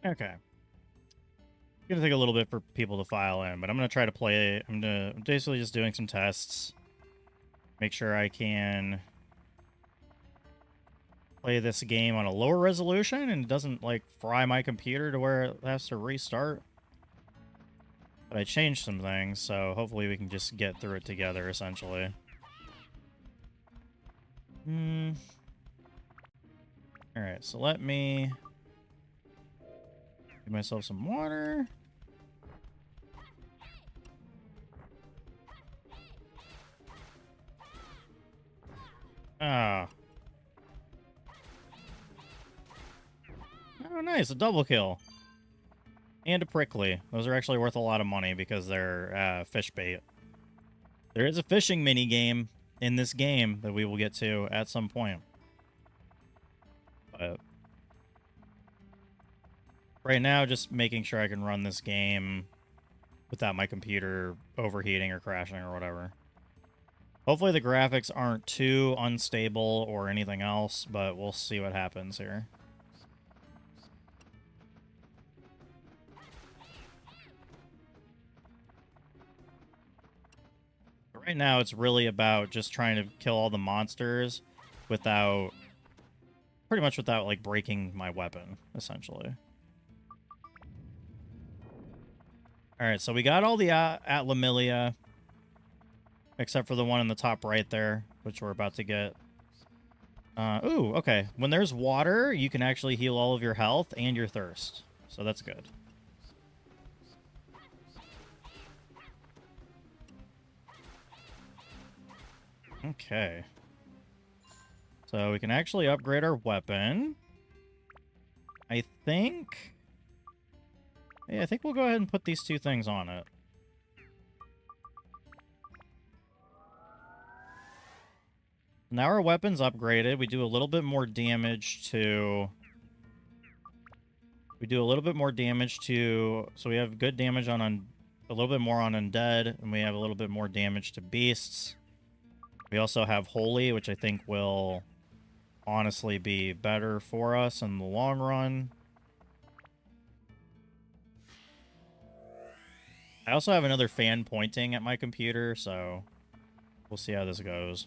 Okay. It's gonna take a little bit for people to file in, but I'm gonna try to play. I'm basically just doing some tests. Make sure I can play this game on a lower resolution and it doesn't like fry my computer to where it has to restart. But I changed some things, so hopefully we can just get through it together, essentially. Alright, so let me give myself some water. Ah. Oh, nice. A double kill. And a prickly. Those are actually worth a lot of money because they're fish bait. There is a fishing mini game in this game that we will get to at some point. But right now, just making sure I can run this game without my computer overheating or crashing or whatever. Hopefully the graphics aren't too unstable or anything else, but we'll see what happens here. But right now, it's really about just trying to kill all the monsters without... pretty much without, like, breaking my weapon, essentially. Alright, so we got all the Atlamilia, except for the one in the top right there, which we're about to get. Ooh, okay. When there's water, you can actually heal all of your health and your thirst. So that's good. Okay. So we can actually upgrade our weapon. I think... yeah, I think we'll go ahead and put these two things on it. Now our weapon's upgraded. We do a little bit more damage to... we do a little bit more damage to... so we have good damage on a little bit more on undead, and we have a little bit more damage to beasts. We also have Holy, which I think will honestly be better for us in the long run. I also have another fan pointing at my computer, so we'll see how this goes.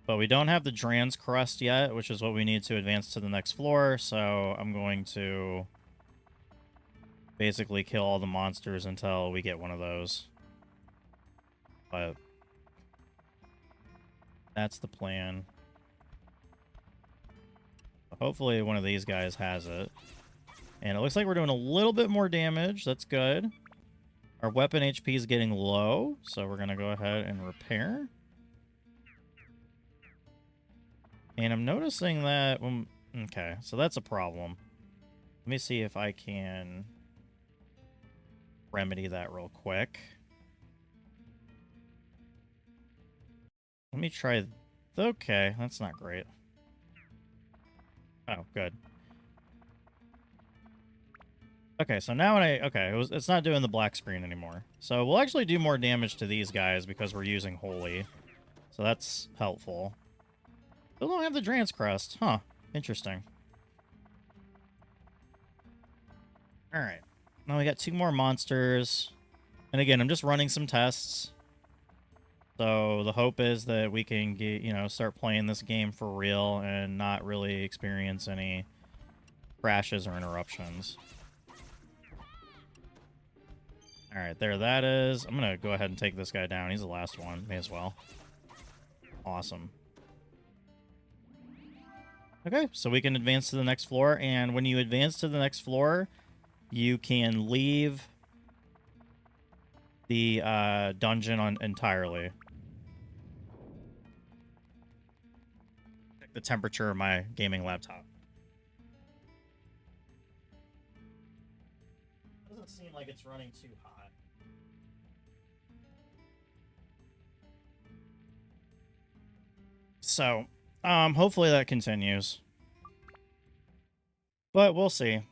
But we don't have the Dran's Crust yet, which is what we need to advance to the next floor, so I'm going to basically kill all the monsters until we get one of those. But that's the plan. Hopefully one of these guys has it. And it looks like we're doing a little bit more damage. That's good. Our weapon HP is getting low, so we're going to go ahead and repair. And I'm noticing that... okay, so that's a problem. Let me see if I can remedy that real quick. Let me try... okay, that's not great. Oh, good. Okay, so now when okay, it's not doing the black screen anymore. So we'll actually do more damage to these guys because we're using Holy. So that's helpful. Still don't have the Dran's Crust. Huh. Interesting. Alright. Now we got two more monsters. And again, I'm just running some tests. So the hope is that we can get, start playing this game for real and not really experience any crashes or interruptions. Alright, there that is. I'm gonna go ahead and take this guy down. He's the last one. May as well. Awesome. Okay, so we can advance to the next floor, and when you advance to the next floor, you can leave the dungeon entirely. Check the temperature of my gaming laptop. Doesn't seem like it's running too hot. So, hopefully that continues. But we'll see.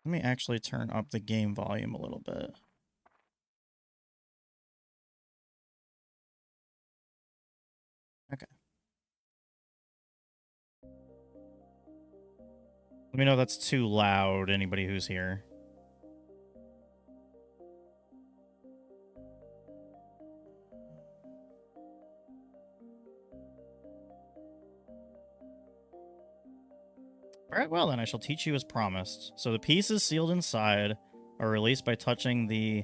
Let me actually turn up the game volume a little bit. Okay. Let me know if that's too loud, anybody who's here. Alright, well then, I shall teach you as promised. So the pieces sealed inside are released by touching the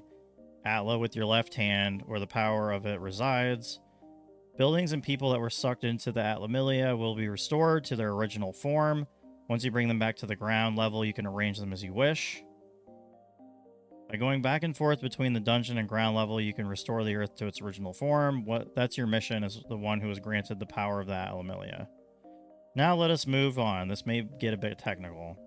Atla with your left hand, where the power of it resides. Buildings and people that were sucked into the Atlamilia will be restored to their original form. Once you bring them back to the ground level, you can arrange them as you wish. By going back and forth between the dungeon and ground level, you can restore the earth to its original form. That's your mission as the one who was granted the power of the Atlamilia. Now let us move on. This may get a bit technical.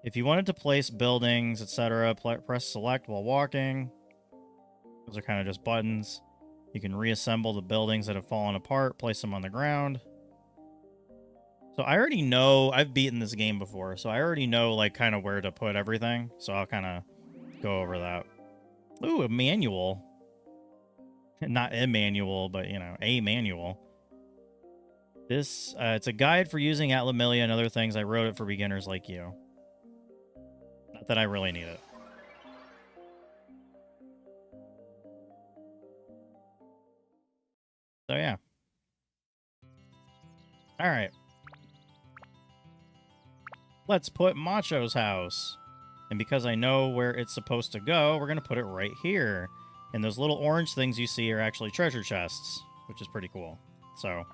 If you wanted to place buildings, etc., press select while walking. Those are kind of just buttons. You can reassemble the buildings that have fallen apart, place them on the ground. So I already know, I've beaten this game before, so I already know like kind of where to put everything. So I'll kind of go over that. Ooh, a manual. Not a manual, but you know, a manual. This, it's a guide for using Atlamilia and other things. I wrote it for beginners like you. Not that I really need it. So yeah. All right. Let's put Macho's house. And because I know where it's supposed to go, we're going to put it right here. And those little orange things you see are actually treasure chests, which is pretty cool. So,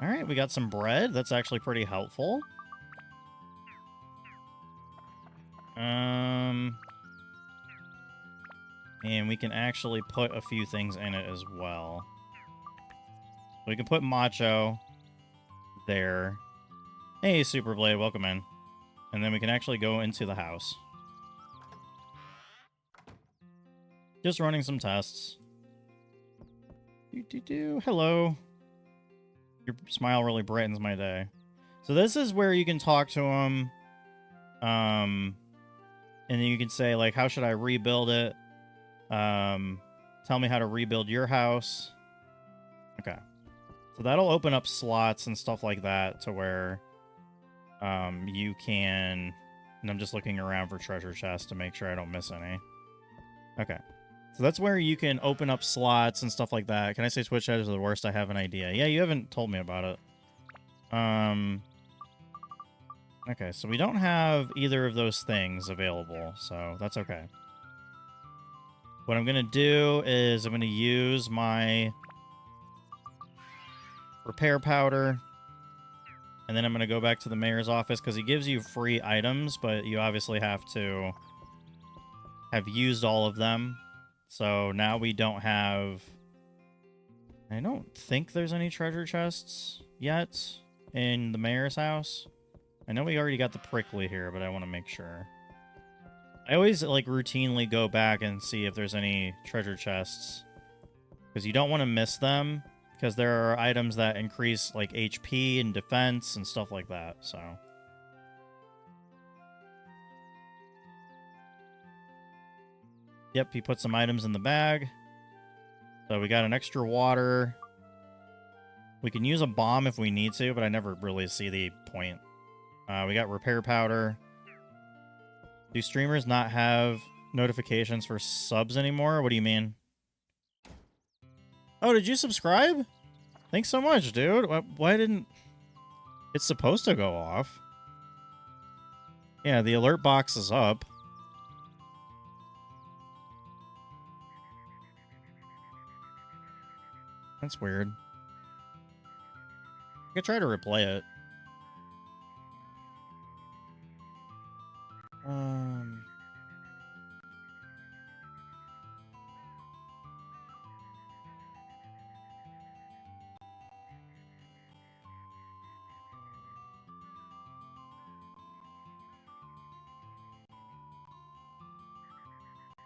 all right, we got some bread. That's actually pretty helpful. And we can actually put a few things in it as well. We can put Macho there. Hey, Superblade, welcome in. And then we can actually go into the house. Just running some tests. Hello. Your smile really brightens my day. So this is where you can talk to him. And then you can say, like, how should I rebuild it? Tell me how to rebuild your house. Okay. So that'll open up slots and stuff like that to where you can... And I'm just looking around for treasure chests to make sure I don't miss any. Okay. So that's where you can open up slots and stuff like that. Can I say Twitch chat is the worst? I have an idea. Yeah, you haven't told me about it. Okay, so we don't have either of those things available, so that's okay. What I'm going to do is I'm going to use my repair powder. And then I'm going to go back to the mayor's office because he gives you free items, but you obviously have to have used all of them. So now we don't have... I don't think there's any treasure chests yet in the mayor's house. I know we already got the prickly here, but I want to make sure. I always like routinely go back and see if there's any treasure chests because you don't want to miss them. Because there are items that increase, like, HP and defense and stuff like that, so... Yep, he put some items in the bag. So we got an extra water. We can use a bomb if we need to, but I never really see the point. We got repair powder. Do streamers not have notifications for subs anymore? What do you mean? Oh, did you subscribe? Thanks so much, dude. Why didn't... It's supposed to go off. Yeah, the alert box is up. That's weird. I could try to replay it.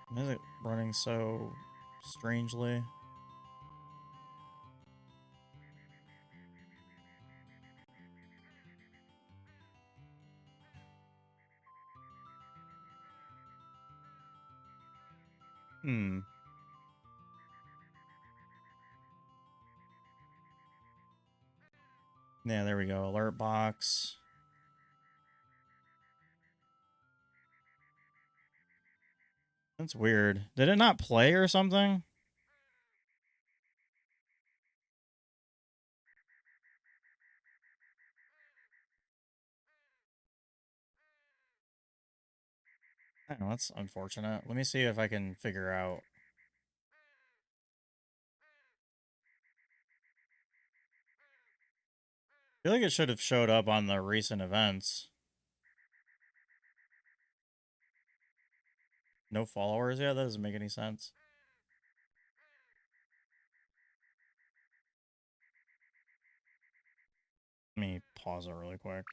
Why is it running so strangely? Yeah, there we go. Alert box. That's weird. Did it not play or something? Oh, that's unfortunate. Let me see if I can figure out. I feel like it should have showed up on the recent events. No followers? Yeah, that doesn't make any sense. Let me pause it really quick.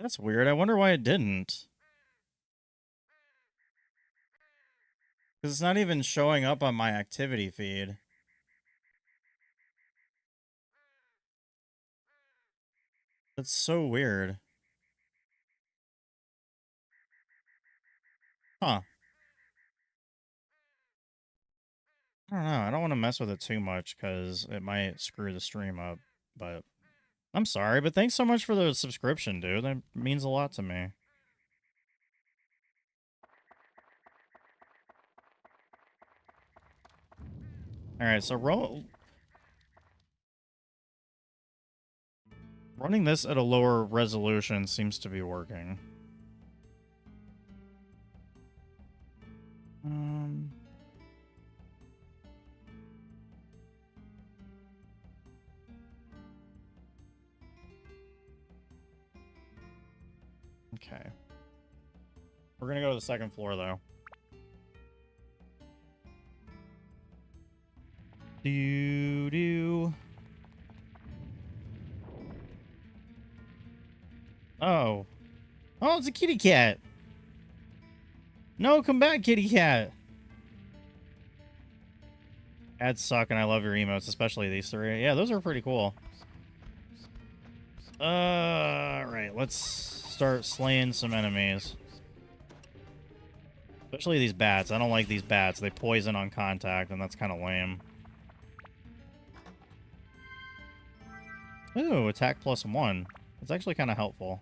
That's weird. I wonder why it didn't. Because it's not even showing up on my activity feed. That's so weird. Huh. I don't know. I don't want to mess with it too much because it might screw the stream up. But I'm sorry. But thanks so much for the subscription, dude. That means a lot to me. All right, so running this at a lower resolution seems to be working. Okay. We're gonna go to the second floor, though. Do. Oh. Oh, it's a kitty cat. No, come back, kitty cat. Ads suck, and I love your emotes, especially these three. Yeah, those are pretty cool. Right. Let's start slaying some enemies. Especially these bats. I don't like these bats. They poison on contact, and that's kind of lame. Ooh, attack +1. It's actually kind of helpful.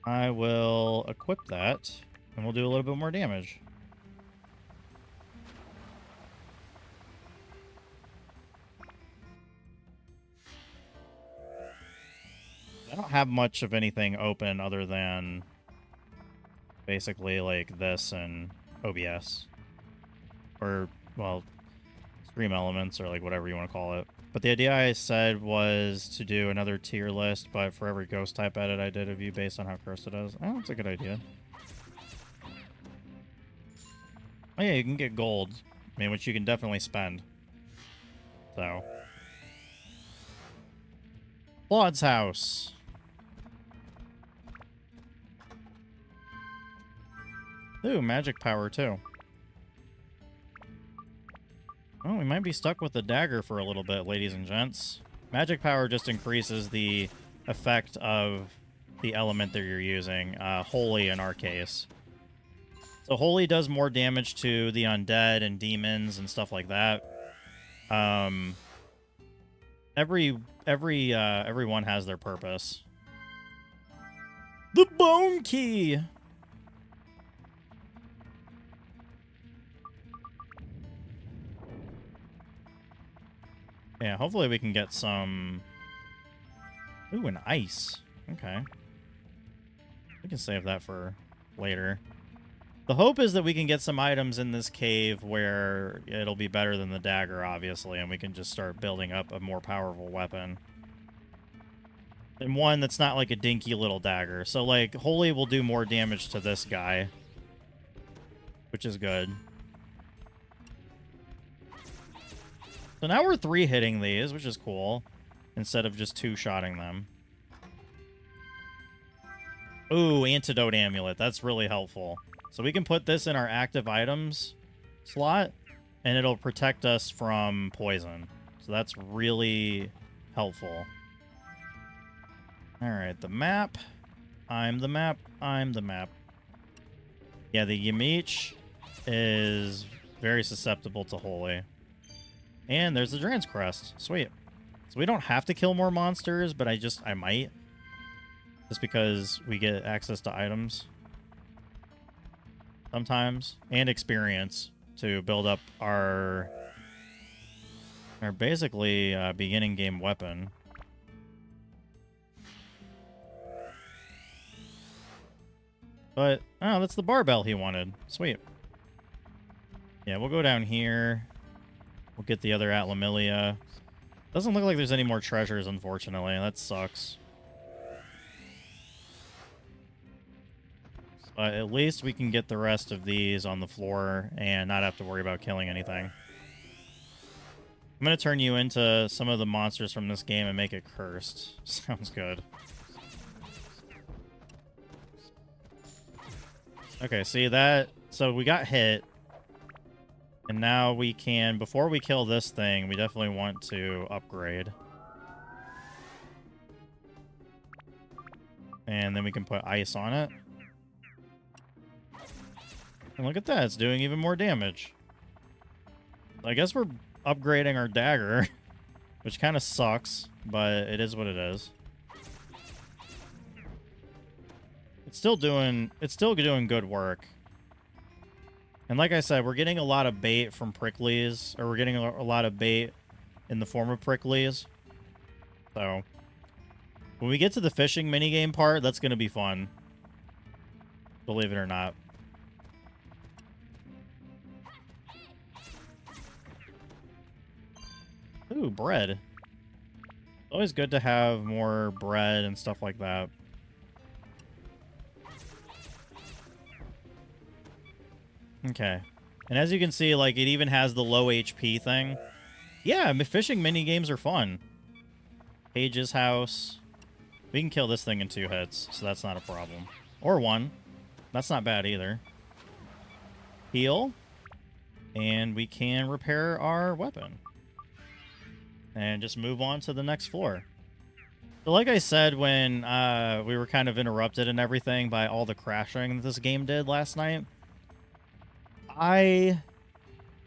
I will equip that, and we'll do a little bit more damage. I don't have much of anything open other than basically like this and OBS. Or, well, Stream Elements or like whatever you want to call it. But the idea I said was to do another tier list, but for every ghost type edit I did of you based on how cursed it is. Oh, that's a good idea. Oh yeah, you can get gold. I mean, which you can definitely spend. So. Claude's house. Ooh, magic power too. Oh, we might be stuck with the dagger for a little bit, ladies and gents. Magic power just increases the effect of the element that you're using. Holy in our case. So Holy does more damage to the undead and demons and stuff like that. Everyone has their purpose. The bone key. Yeah, hopefully we can get some... Ooh, an ice. Okay. We can save that for later. The hope is that we can get some items in this cave where it'll be better than the dagger, obviously, and we can just start building up a more powerful weapon. And one that's not like a dinky little dagger. So, like, Holy will do more damage to this guy, which is good. So now we're 3-hitting these, which is cool. instead of just two-shotting them. Ooh, Antidote Amulet. That's really helpful. So we can put this in our active items slot, and it'll protect us from poison. So that's really helpful. Alright, the map. I'm the map. I'm the map. Yeah, the Yamich is very susceptible to Holy. And there's the Dragon's Crest. Sweet. So we don't have to kill more monsters, but I might. Just because we get access to items. Sometimes. And experience to build up our basically beginning game weapon. But, oh, that's the barbell he wanted. Sweet. Yeah, we'll go down here. We'll get the other Atlamillia. Doesn't look like there's any more treasures, unfortunately. That sucks. But at least we can get the rest of these on the floor and not have to worry about killing anything. I'm going to turn you into some of the monsters from this game and make it cursed. Sounds good. Okay, see that? So we got hit. And now we can, before we kill this thing, we definitely want to upgrade. And then we can put ice on it. And look at that, it's doing even more damage. I guess we're upgrading our dagger, which kind of sucks, but it is what it is. It's still doing good work. And like I said, we're getting a lot of bait from pricklies, or we're getting a lot of bait in the form of pricklies. So when we get to the fishing minigame part, that's going to be fun. Believe it or not. Ooh, bread. Always good to have more bread and stuff like that. Okay. And as you can see, like, it even has the low HP thing. Yeah, fishing mini games are fun. Paige's house. We can kill this thing in 2 hits, so that's not a problem. Or 1. That's not bad either. Heal. And we can repair our weapon. And just move on to the next floor. So like I said when we were kind of interrupted and everything by all the crashing that this game did last night, I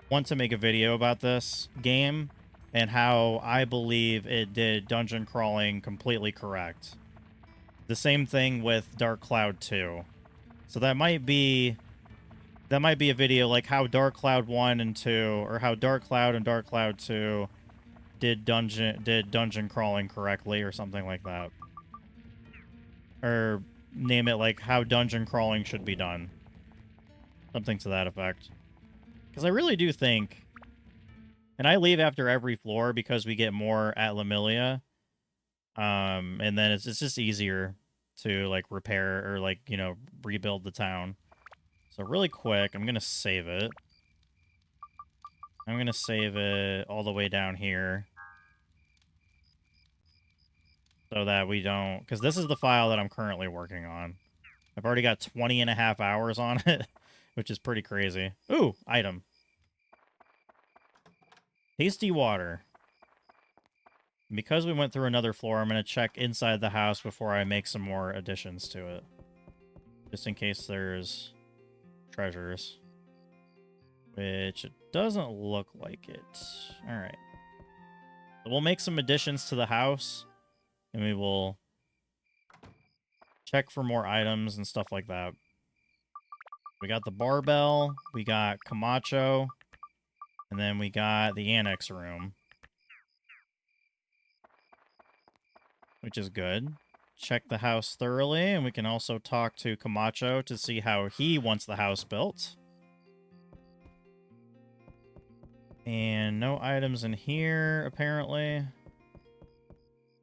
want to make a video about this game and how I believe it did dungeon crawling completely correct. The same thing with Dark Cloud 2. So that might be a video like how Dark Cloud 1 and 2, or how Dark Cloud and Dark Cloud 2 did dungeon crawling correctly, or something like that. Or name it like how dungeon crawling should be done. Something to that effect. Because I really do think... And I leave after every floor because we get more Atlamillia. And then it's just easier to, like, repair or, like, you know, rebuild the town. So really quick, I'm going to save it. I'm going to save it all the way down here. So that we don't... Because this is the file that I'm currently working on. I've already got 20.5 hours on it, which is pretty crazy. Ooh, item. Tasty water. Because we went through another floor, I'm going to check inside the house before I make some more additions to it. Just in case there's treasures. Which it doesn't look like it. Alright. So we'll make some additions to the house. And we will check for more items and stuff like that. We got the barbell. We got Camacho. And then we got the annex room. Which is good. Check the house thoroughly. And we can also talk to Camacho to see how he wants the house built. And no items in here, apparently.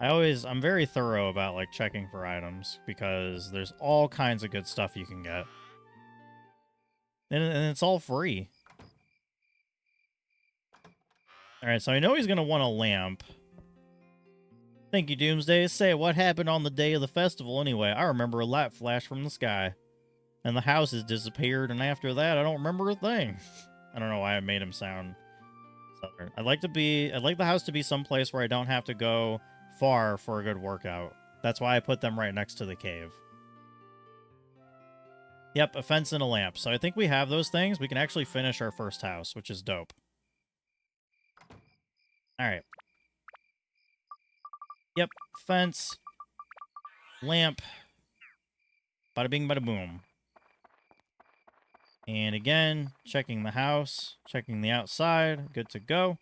I'm very thorough about, like, checking for items, because there's all kinds of good stuff you can get. And it's all free. Alright, so I know he's going to want a lamp. Thank you, Doomsday. Say, what happened on the day of the festival anyway? I remember a light flash from the sky, and the house has disappeared, and after that, I don't remember a thing. I don't know why I made him sound southern. I'd like the house to be someplace where I don't have to go far for a good workout. That's why I put them right next to the cave. Yep, a fence and a lamp. So I think we have those things. We can actually finish our first house, which is dope. All right. Yep, fence, lamp, bada bing, bada boom. And again, checking the house, checking the outside, good to go.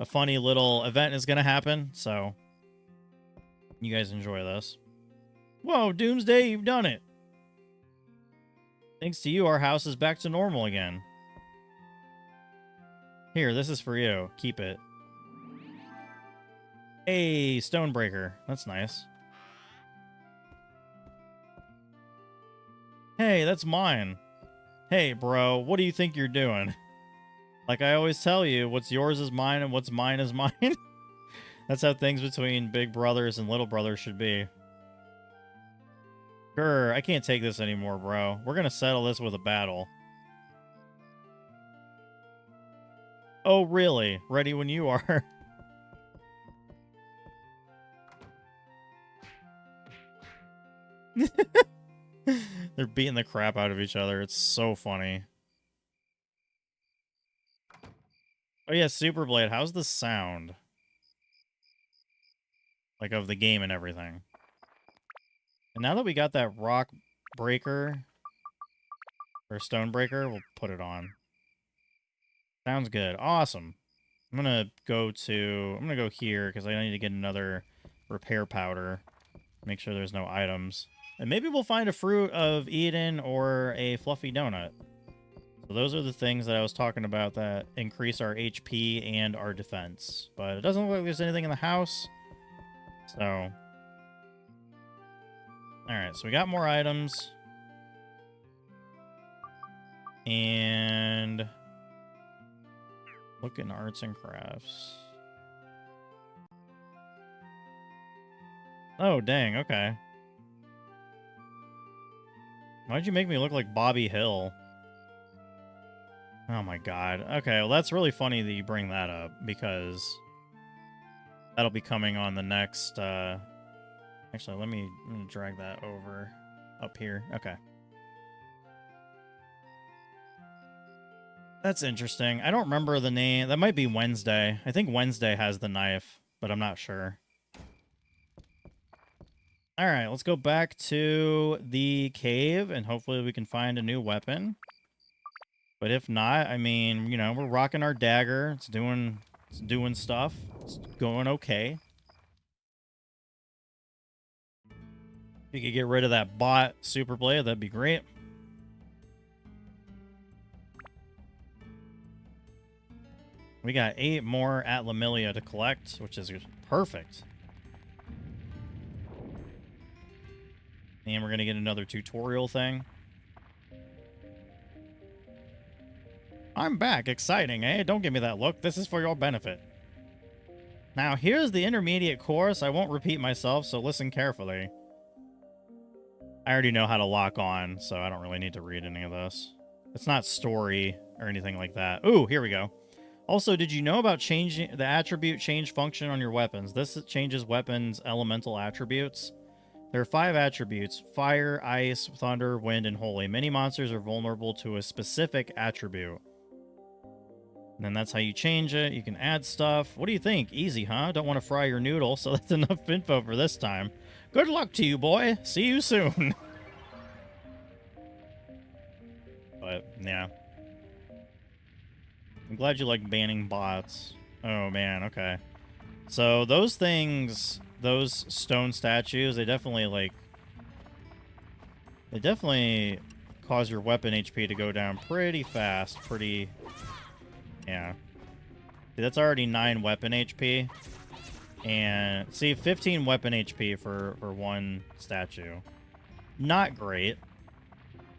A funny little event is going to happen, so you guys enjoy this. Whoa, Doomsday, you've done it. Thanks to you, our house is back to normal again. Here, this is for you. Keep it. Hey, Stonebreaker. That's nice. Hey, that's mine. Hey, bro, what do you think you're doing? Like I always tell you, what's yours is mine and what's mine is mine. That's how things between big brothers and little brothers should be. Sure, I can't take this anymore, bro. We're gonna settle this with a battle. Oh, really? Ready when you are. They're beating the crap out of each other. It's so funny. Oh yeah, Super Blade. How's the sound? Like of the game and everything. And now that we got that rock breaker or stone breaker, we'll put it on. Sounds good. Awesome. I'm gonna go here because I need to get another repair powder. Make sure there's no items. And maybe we'll find a Fruit of Eden or a Fluffy Donut. So those are the things that I was talking about that increase our HP and our defense. But it doesn't look like there's anything in the house. So... Alright, so we got more items. And... look in arts and crafts. Oh, dang, okay. Why'd you make me look like Bobby Hill? Oh my god. Okay, well that's really funny that you bring that up, because that'll be coming on the next, Actually, I'm gonna drag that over up here. Okay. That's interesting. I don't remember the name. That might be Wednesday. I think Wednesday has the knife, but I'm not sure. All right, let's go back to the cave, and hopefully we can find a new weapon. But if not, I mean, you know, we're rocking our dagger. It's doing stuff. It's going okay. If you could get rid of that bot Super Blade, that'd be great. We got 8 more at Lamillia to collect, which is perfect. And we're going to get another tutorial thing. I'm back. Exciting, eh? Don't give me that look. This is for your benefit. Now, here's the intermediate course. I won't repeat myself, so listen carefully. I already know how to lock on, so I don't really need to read any of this. It's not story or anything like that. Ooh, here we go. Also, did you know about changing the attribute change function on your weapons? This changes weapons' elemental attributes. There are 5 attributes: fire, ice, thunder, wind, and holy. Many monsters are vulnerable to a specific attribute. And then that's how you change it. You can add stuff. What do you think? Easy, huh? Don't want to fry your noodle, so that's enough info for this time. Good luck to you, boy. See you soon. But, yeah. I'm glad you like banning bots. Oh, man, okay. So, those things... those stone statues, they definitely cause your weapon HP to go down pretty fast, yeah. See, that's already 9 weapon HP. And, see, 15 weapon HP for one statue. Not great.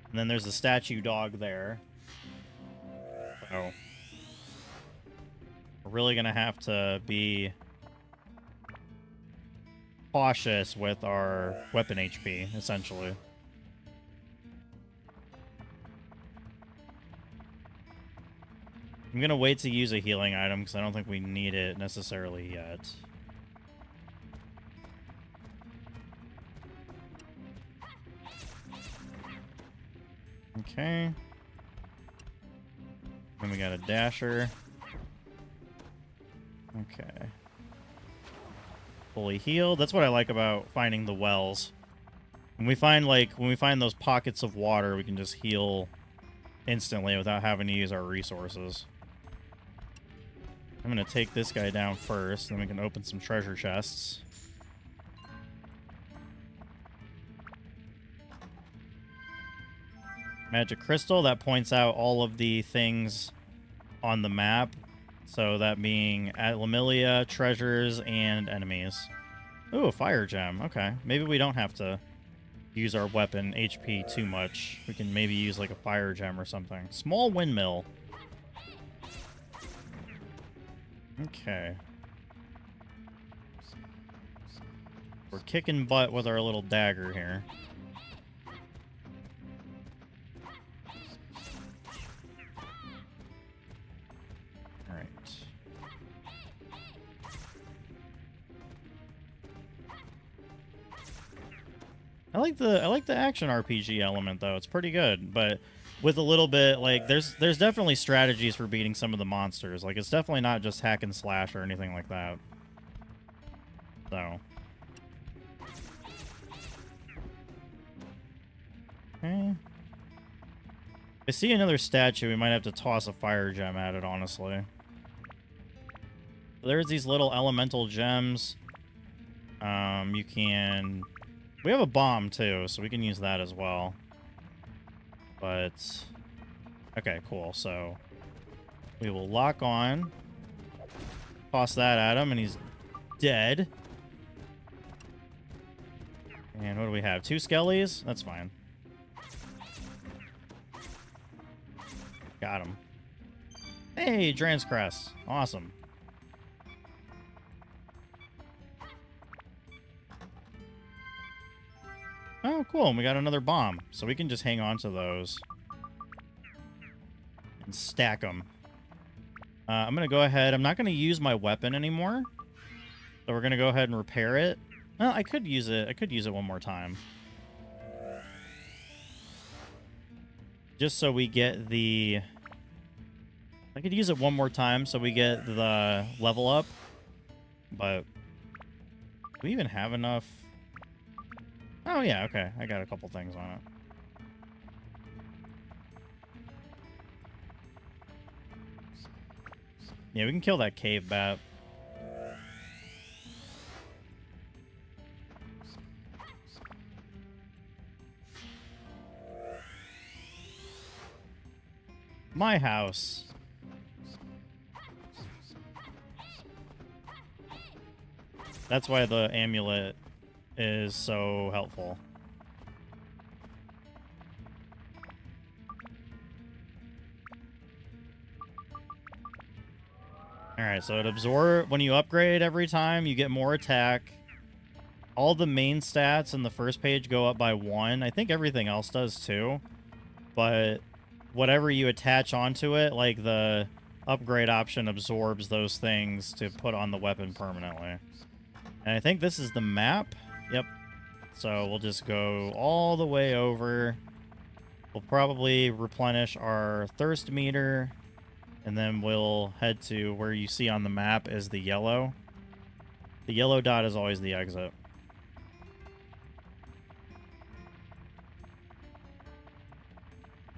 And then there's a statue dog there. So, we're really gonna have to be cautious with our weapon HP, essentially. I'm going to wait to use a healing item because I don't think we need it necessarily yet. Okay. Then we got a dasher. Okay. Fully healed. That's what I like about finding the wells. When we find those pockets of water, we can just heal instantly without having to use our resources. I'm going to take this guy down first, then we can open some treasure chests. Magic crystal, that points out all of the things on the map. So that being at Lemuria, treasures, and enemies. Ooh, a fire gem. Okay. Maybe we don't have to use our weapon HP too much. We can maybe use like a fire gem or something. Small windmill. Okay. We're kicking butt with our little dagger here. Alright. I like the action RPG element though. It's pretty good, but with a little bit like there's definitely strategies for beating some of the monsters. Like it's definitely not just hack and slash or anything like that. So okay. If I see another statue, we might have to toss a fire gem at it, honestly. There's these little elemental gems. You can... We have a bomb, too, so we can use that as well. But... Okay, cool. So, we will lock on. Toss that at him, and he's dead. And what do we have? 2 skellies? That's fine. Got him. Hey, Dran's Crest. Awesome. Oh, cool. And we got another bomb. So we can just hang on to those. And stack them. I'm going to go ahead. I'm not going to use my weapon anymore. So we're going to go ahead and repair it. Well, I could use it. I could use it one more time. Just so we get the... I could use it one more time so we get the level up. But... Do we even have enough... Oh, yeah, okay. I got a couple things on it. Yeah, we can kill that cave bat. My house. That's why the amulet is so helpful. Alright, so it absorb when you upgrade every time, you get more attack. All the main stats in the first page go up by 1. I think everything else does too. But whatever you attach onto it, like the upgrade option absorbs those things to put on the weapon permanently. And I think this is the map. Yep. So we'll just go all the way over. We'll probably replenish our thirst meter. And then we'll head to where you see on the map is the yellow. The yellow dot is always the exit.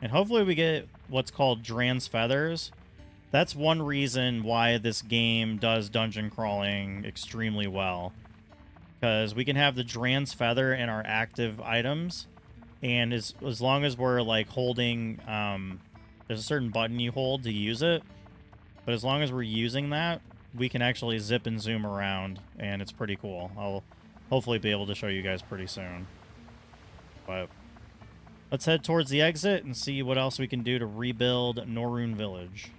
And hopefully we get what's called Dran's Feathers. That's one reason why this game does dungeon crawling extremely well. Because we can have the Dran's Feather in our active items. And as long as we're like holding... there's a certain button you hold to use it. But as long as we're using that, we can actually zip and zoom around. And it's pretty cool. I'll hopefully be able to show you guys pretty soon. But let's head towards the exit and see what else we can do to rebuild Norune Village.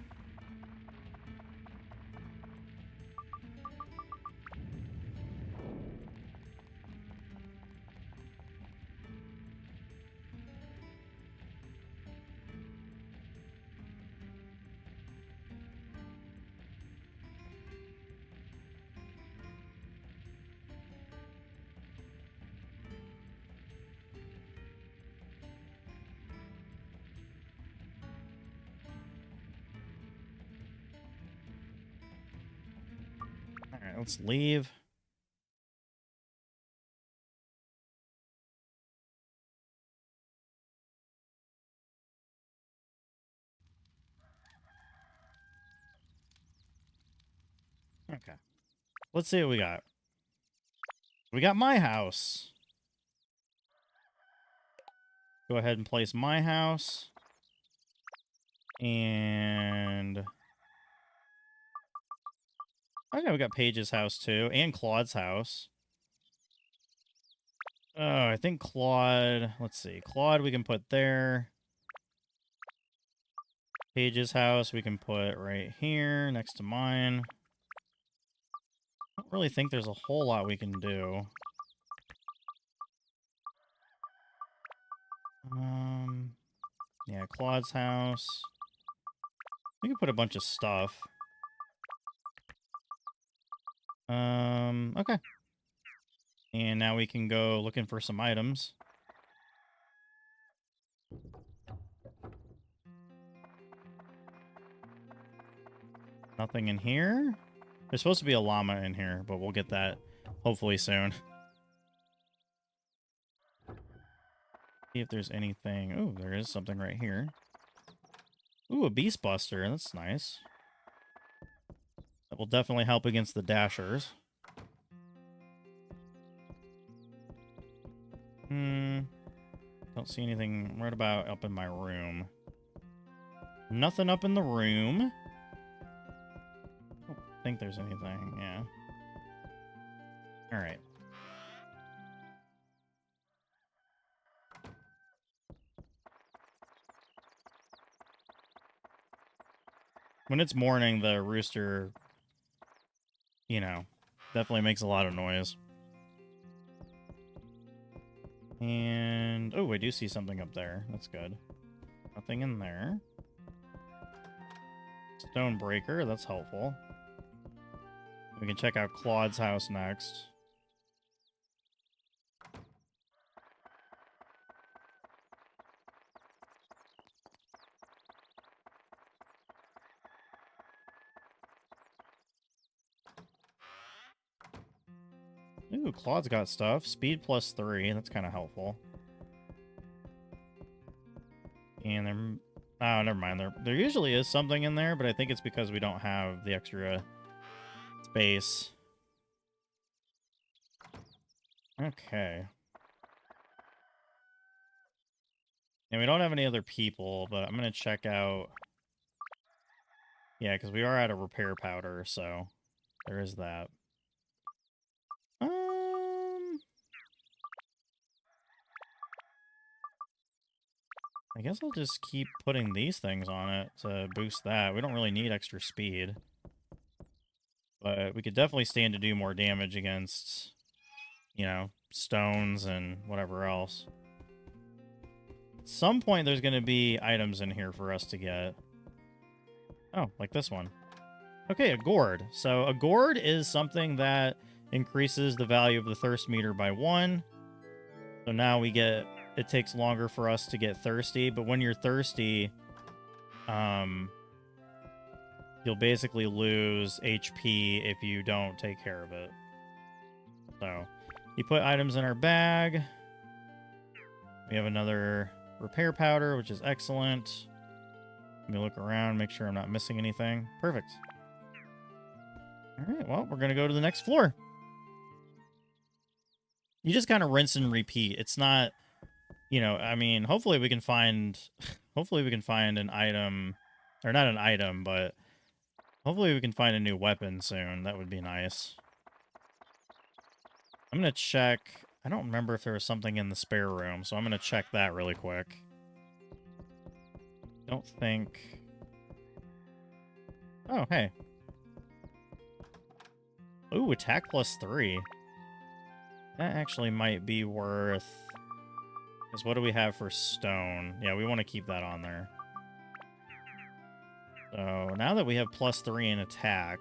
let's leave. Okay. Let's see what we got. We got my house. Go ahead and place my house. And... okay, we got Paige's house, too. And Claude's house. Oh, I think Claude... let's see. Claude we can put there. Paige's house we can put right here next to mine. I don't really think there's a whole lot we can do. Yeah, Claude's house. We can put a bunch of stuff. Okay. And now we can go looking for some items. Nothing in here? There's supposed to be a llama in here, but we'll get that hopefully soon. See if there's anything. Oh, there is something right here. Ooh, a beast buster. That's nice. That will definitely help against the dashers. Don't see anything right about up in my room. Nothing up in the room. I don't think there's anything, yeah. Alright. When it's morning, the rooster, you know, definitely makes a lot of noise. And, oh, I do see something up there. That's good. Nothing in there. Stone breaker, that's helpful. We can check out Claude's house next. Ooh, Claude's got stuff. Speed +3, that's kind of helpful. And there... oh, never mind. There usually is something in there, but I think it's because we don't have the extra space. Okay. And we don't have any other people, but I'm going to check out... yeah, because we are out of repair powder, so there is that. I guess I'll just keep putting these things on it to boost that. We don't really need extra speed. But we could definitely stand to do more damage against, you know, stones and whatever else. At some point, there's going to be items in here for us to get. Oh, like this one. Okay, a gourd. So a gourd is something that increases the value of the thirst meter by 1. So now we get... it takes longer for us to get thirsty, but when you're thirsty, you'll basically lose HP if you don't take care of it. So, you put items in our bag. We have another repair powder, which is excellent. Let me look around, make sure I'm not missing anything. Perfect. Alright, well, we're going to go to the next floor. You just kind of rinse and repeat. It's not... you know, I mean, hopefully we can find an item, or not an item, but hopefully we can find a new weapon soon. That would be nice. I'm going to check. I don't remember if there was something in the spare room, so I'm going to check that really quick. Don't think... oh, hey. Ooh, attack +3. That actually might be worth... because what do we have for stone? Yeah, we want to keep that on there. So now that we have +3 in attack,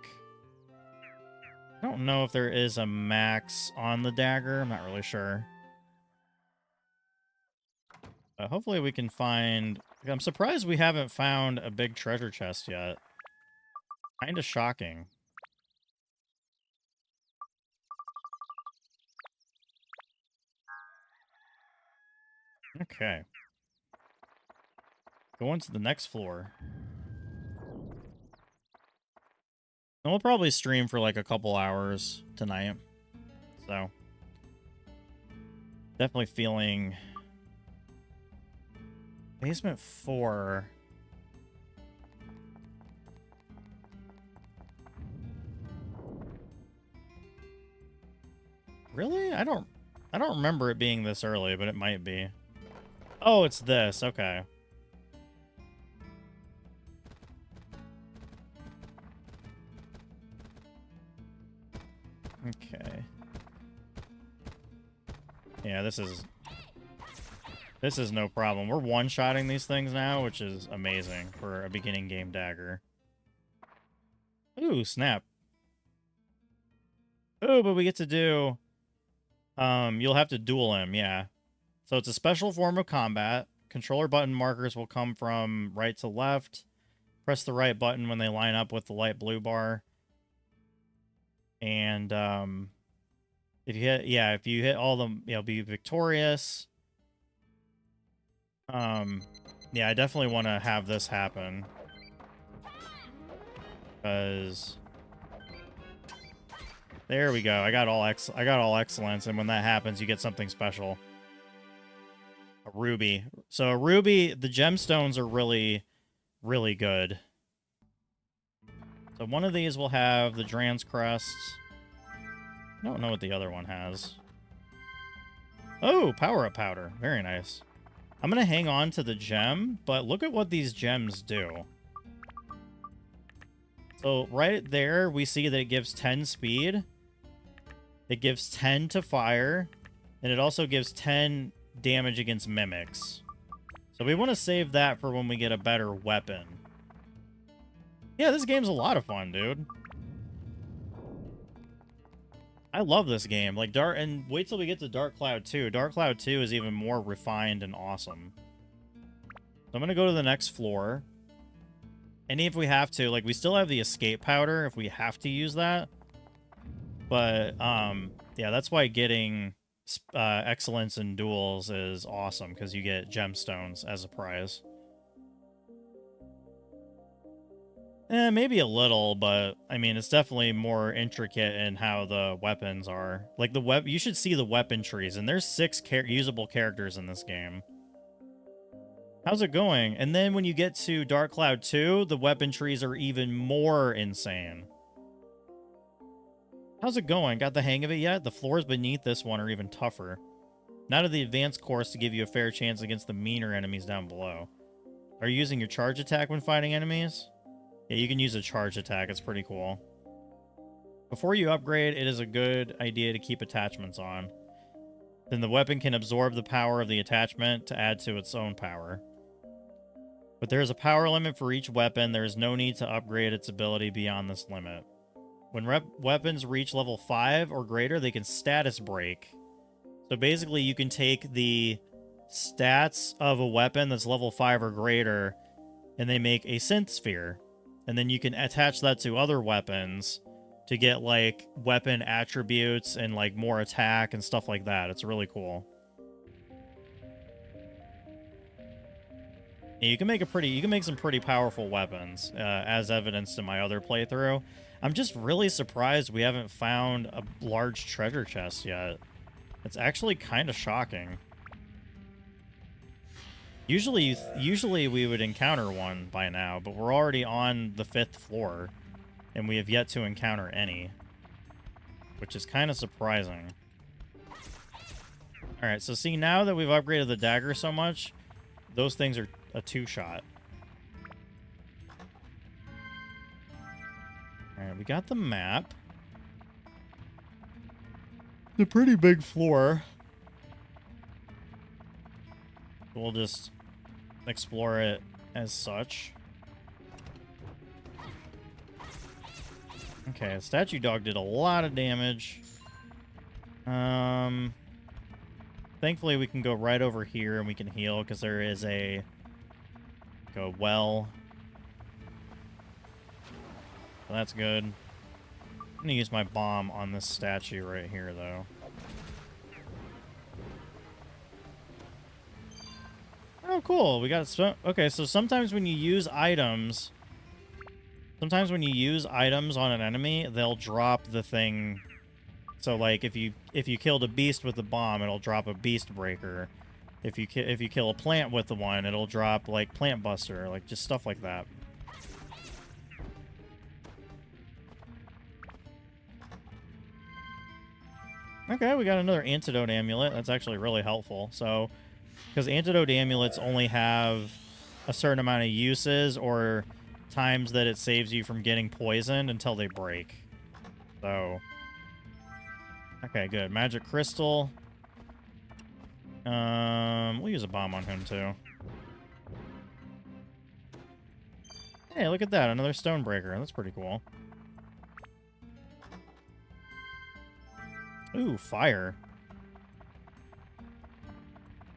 I don't know if there is a max on the dagger. I'm not really sure. But hopefully we can find... I'm surprised we haven't found a big treasure chest yet. Kind of shocking. Okay. Go on to the next floor. And we'll probably stream for like a couple hours tonight. So, definitely feeling... Basement 4. Really? I don't remember it being this early, but it might be. Oh, it's this. Okay. Okay. Yeah, this is no problem. We're one-shotting these things now, which is amazing for a beginning game dagger. Ooh, snap. Oh, but we get to do... you'll have to duel him, yeah. So it's a special form of combat. Controller button markers will come from right to left. Press the right button when they line up with the light blue bar. And, if you hit all of them, you'll be victorious. Yeah, I definitely want to have this happen. Because... There we go. I got all excellence, and when that happens, you get something special. A ruby. So a ruby, the gemstones are really, really good. So one of these will have the Dran's Crest. I don't know what the other one has. Oh, power-up powder. Very nice. I'm going to hang on to the gem, but look at what these gems do. So right there, we see that it gives 10 speed. It gives 10 to fire, and it also gives 10 damage against mimics. So we want to save that for when we get a better weapon. Yeah, this game's a lot of fun, dude. I love this game. Like, and wait till we get to Dark Cloud 2. Dark Cloud 2 is even more refined and awesome. So I'm going to go to the next floor. And if we have to, like, we still have the escape powder if we have to use that. But, yeah, that's why getting excellence in duels is awesome, because you get gemstones as a prize. Maybe a little, but, I mean, it's definitely more intricate in how the weapons are. Like, you should see the weapon trees, and there's 6 usable characters in this game. How's it going? And then when you get to Dark Cloud 2, the weapon trees are even more insane. How's it going? Got the hang of it yet? The floors beneath this one are even tougher. Now to the advanced course to give you a fair chance against the meaner enemies down below. Are you using your charge attack when fighting enemies? Yeah, you can use a charge attack. It's pretty cool. Before you upgrade, it is a good idea to keep attachments on. Then the weapon can absorb the power of the attachment to add to its own power. But there is a power limit for each weapon. There is no need to upgrade its ability beyond this limit. When weapons reach level 5 or greater, they can status break. So basically, you can take the stats of a weapon that's level 5 or greater, and they make a synth sphere. And then you can attach that to other weapons to get, like, weapon attributes and, like, more attack and stuff like that. It's really cool. Yeah, you can make some pretty powerful weapons, as evidenced in my other playthrough. I'm just really surprised we haven't found a large treasure chest yet. It's actually kind of shocking. Usually we would encounter one by now, but we're already on the 5th floor, and we have yet to encounter any, which is kind of surprising. Alright, so see, now that we've upgraded the dagger so much, those things are a 2-shot. Alright, we got the map. It's a pretty big floor. We'll just explore it as such. Okay, a statue dog did a lot of damage. Thankfully we can go right over here and we can heal because there is a well. So that's good. I'm gonna use my bomb on this statue right here though. Oh, cool. We got okay, so sometimes when you use items... Sometimes when you use items on an enemy, they'll drop the thing. So, like, if you killed a beast with a bomb, it'll drop a beast breaker. If you kill a plant with the one, it'll drop, like, plant buster. Like, just stuff like that. Okay, we got another antidote amulet. That's actually really helpful. So, because antidote amulets only have a certain amount of uses or times that it saves you from getting poisoned until they break. So, okay, good. Magic crystal. We'll use a bomb on him too. Hey, look at that, another stonebreaker. That's pretty cool. Ooh, fire.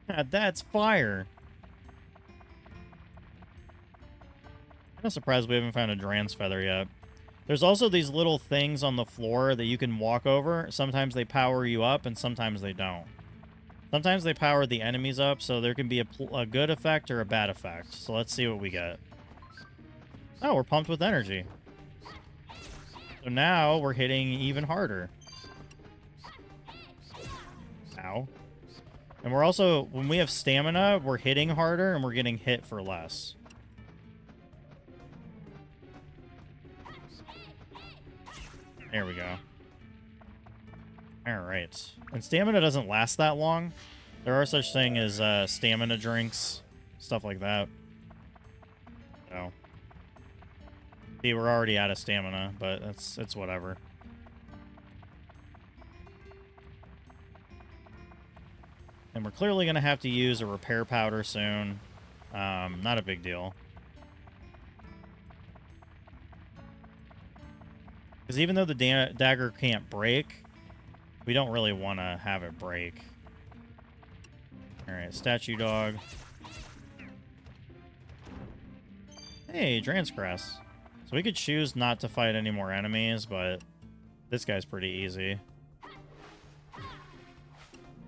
God, that's fire. I'm surprised we haven't found a Dran's feather yet. There's also these little things on the floor that you can walk over. Sometimes they power you up, and sometimes they don't. Sometimes they power the enemies up, so there can be a good effect or a bad effect. So let's see what we get. Oh, we're pumped with energy. So now we're hitting even harder. Ow. And we're also, when we have stamina, we're hitting harder and we're getting hit for less. There we go. Alright. And stamina doesn't last that long. There are such thing as stamina drinks. Stuff like that. So. See, we're already out of stamina, but it's whatever. And we're clearly going to have to use a repair powder soon. Not a big deal. Because even though the dagger can't break, we don't really want to have it break. Alright, statue dog. Hey, Dranscrest. So we could choose not to fight any more enemies, but this guy's pretty easy.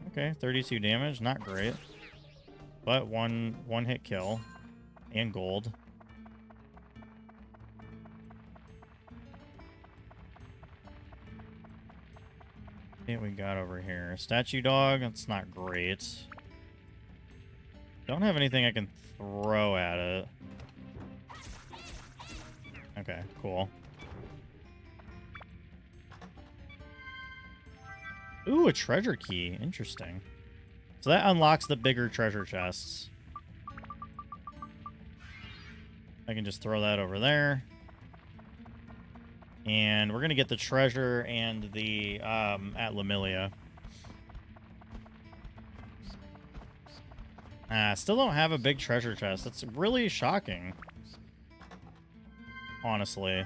Okay, 32 damage, not great. But one hit kill. And gold. What we got over here? Statue dog, that's not great. Don't have anything I can throw at it. Okay, cool. Ooh, a treasure key. Interesting. So that unlocks the bigger treasure chests. I can just throw that over there. And we're going to get the treasure and the, at Lamilia. Still don't have a big treasure chest. That's really shocking. Honestly.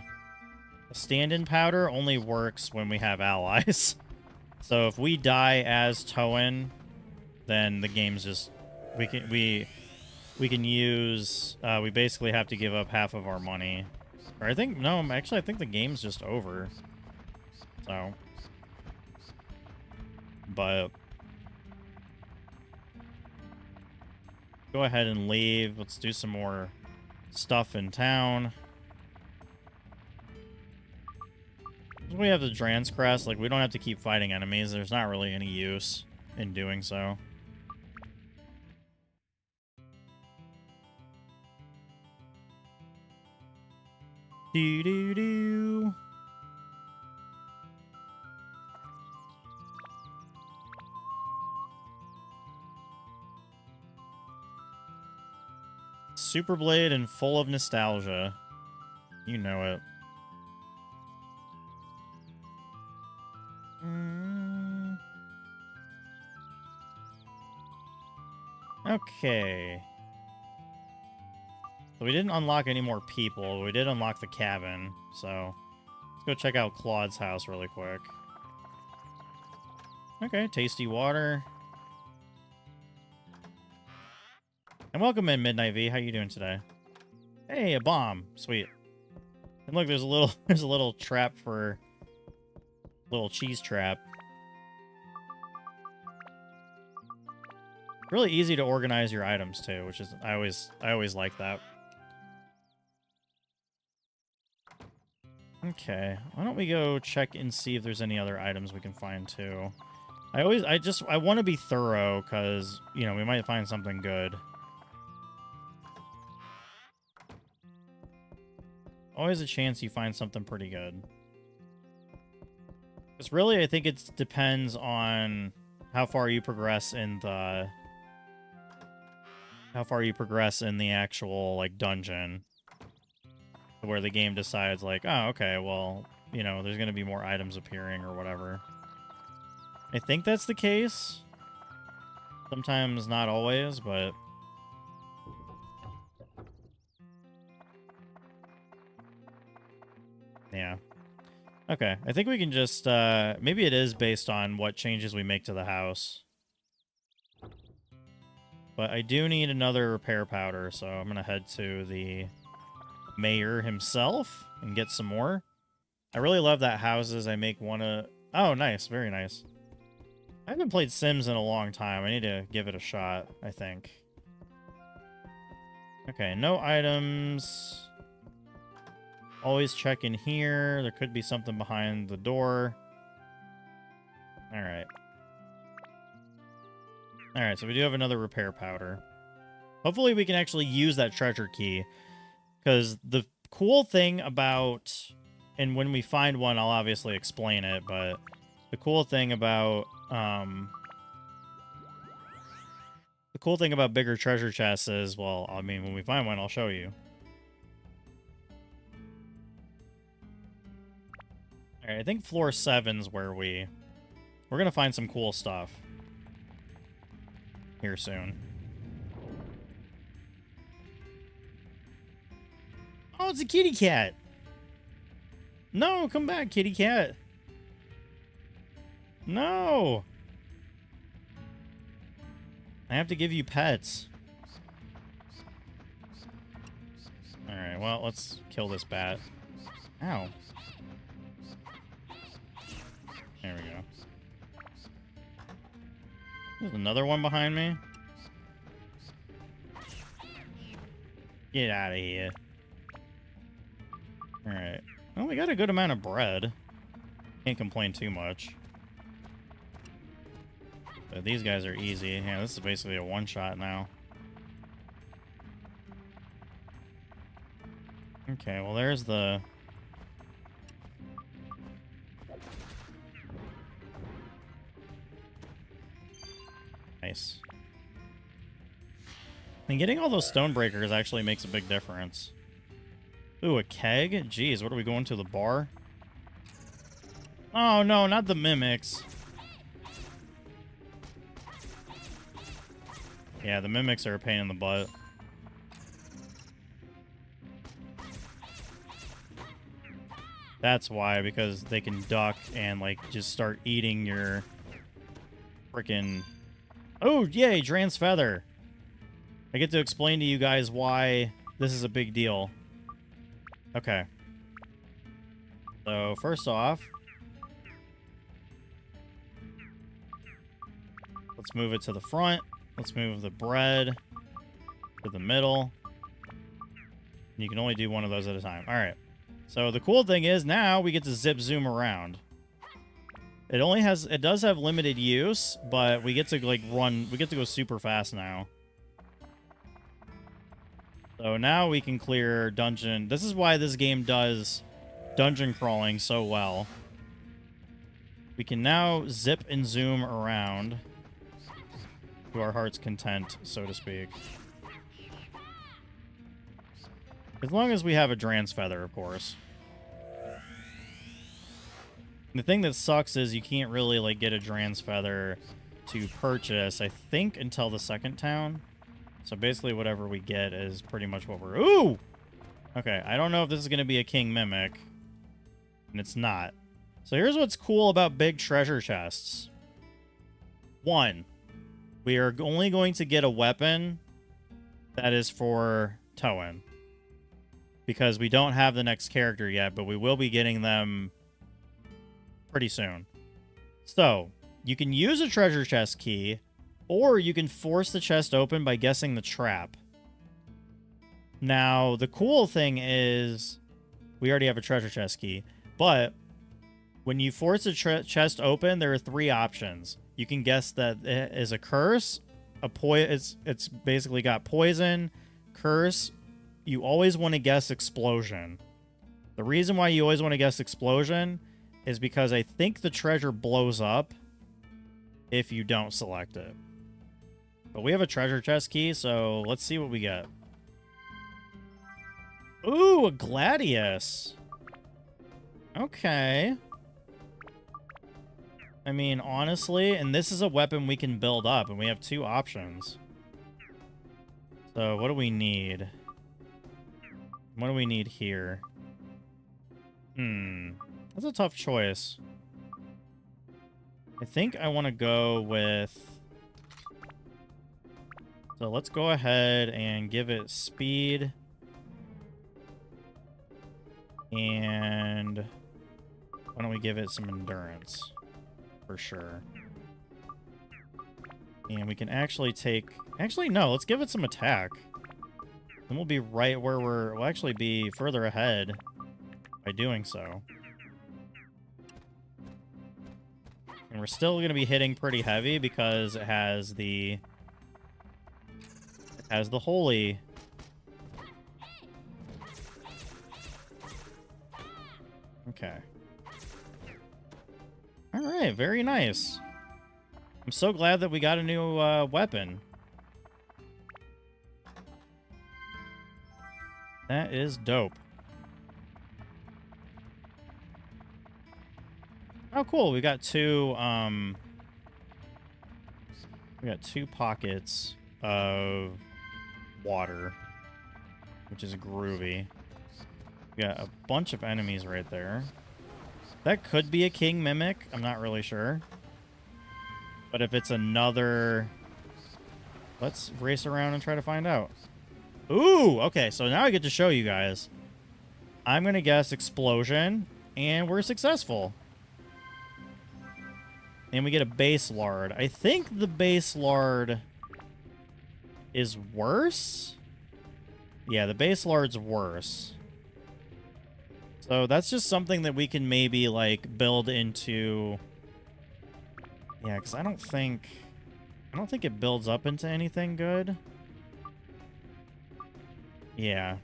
A stand-in powder only works when we have allies. So if we die as Tues, then the game's just... We can use... we basically have to give up half of our money. Or I think... No, actually, I think the game's just over. So... But... Go ahead and leave. Let's do some more stuff in town. We have the Dranscrest. Like, we don't have to keep fighting enemies. There's not really any use in doing so. Do-do-do. Super Blade and full of nostalgia. You know it. Okay. So we didn't unlock any more people. We did unlock the cabin. So let's go check out Claude's house really quick. Okay, tasty water. And welcome in, Midnight V. How you doing today? Hey, a bomb. Sweet. And look, there's a little trap for... Little cheese trap. Really easy to organize your items too, which is I always like that. Okay, why don't we go check and see if there's any other items we can find too. I want to be thorough because, you know, we might find something good. Always a chance you find something pretty good. Because really, I think it depends on how far you progress in the actual like dungeon, where the game decides like, oh, okay, well, you know, there's gonna be more items appearing or whatever. I think that's the case. Sometimes, not always, but yeah. Okay, I think we can just, maybe it is based on what changes we make to the house. But I do need another repair powder, so I'm gonna head to the mayor himself and get some more. I really love that houses I make one of... Oh, nice. Very nice. I haven't played Sims in a long time. I need to give it a shot, I think. Okay, no items. Always check in here. There could be something behind the door. Alright. Alright, so we do have another repair powder. Hopefully we can actually use that treasure key. Because the cool thing about... And when we find one, I'll obviously explain it, but... The cool thing about... The cool thing about bigger treasure chests is, well, I mean, when we find one, I'll show you. Alright, I think floor 7's where we're gonna find some cool stuff. Here soon. Oh, it's a kitty cat! No, come back, kitty cat! No! I have to give you pets. Alright, well, let's kill this bat. Ow. There we go. There's another one behind me. Get out of here. Alright. Well, we got a good amount of bread. Can't complain too much. But these guys are easy. Yeah, this is basically a one-shot now. Okay, well, there's the... Nice. And getting all those stone breakers actually makes a big difference. Ooh, a keg? Jeez, what are we going to, the bar? Oh, no, not the mimics. Yeah, the mimics are a pain in the butt. That's why, because they can duck and, like, just start eating your frickin'... Oh, yay, Dran's Feather. I get to explain to you guys why this is a big deal. Okay. So, first off... Let's move it to the front. Let's move the bread to the middle. You can only do one of those at a time. All right. So the cool thing is now we get to zip zoom around. It does have limited use, but we get to like run, we get to go super fast now. So now we can clear dungeon. This is why this game does dungeon crawling so well. We can now zip and zoom around to our heart's content, so to speak. As long as we have a Dran's Feather, of course. And the thing that sucks is you can't really like get a Dran's Feather to purchase, I think, until the second town. So basically whatever we get is pretty much what we're... Ooh! Okay, I don't know if this is going to be a King Mimic. And it's not. So here's what's cool about big treasure chests. 1, we are only going to get a weapon that is for Tues. Because we don't have the next character yet, but we will be getting them pretty soon. So, you can use a treasure chest key Or you can force the chest open by guessing the trap. Now, the cool thing is we already have a treasure chest key, but when you force a chest open, there are 3 options. You can guess that it is a curse, it's basically got poison, curse. You always want to guess explosion. The reason why you always want to guess explosion is because I think the treasure blows up if you don't select it. But we have a treasure chest key, so let's see what we get. Ooh, a gladius. Okay. I mean, honestly, and this is a weapon we can build up, and we have 2 options. So, what do we need? What do we need here? That's a tough choice. I think I want to go with... So, let's go ahead and give it speed. And why don't we give it some endurance? For sure. And we can actually take... Actually, no, let's give it some attack. Then we'll be right where we'll actually be further ahead by doing so. And we're still going to be hitting pretty heavy because it has the... It has the holy... Okay. Alright, very nice. I'm so glad that we got a new weapon. That is dope. Oh, cool. We got 2 pockets of water, which is groovy. We got a bunch of enemies right there. That could be a king mimic. I'm not really sure. But if it's another... Let's race around and try to find out. Ooh, okay, so now I get to show you guys. I'm going to guess explosion, and we're successful. And we get a base lard. I think the base lard is worse. Yeah, the base lard's worse. So that's just something that we can maybe, like, build into... Yeah, because I don't think it builds up into anything good. Yeah.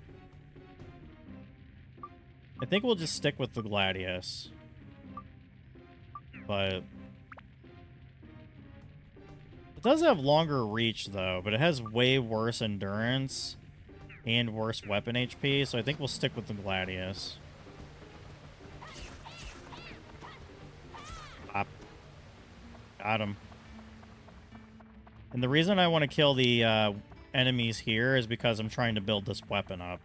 I think we'll just stick with the Gladius. But... It does have longer reach, though, but it has way worse endurance and worse weapon HP, so I think we'll stick with the Gladius. Pop. Got him. And the reason I want to kill the enemies here is because I'm trying to build this weapon up.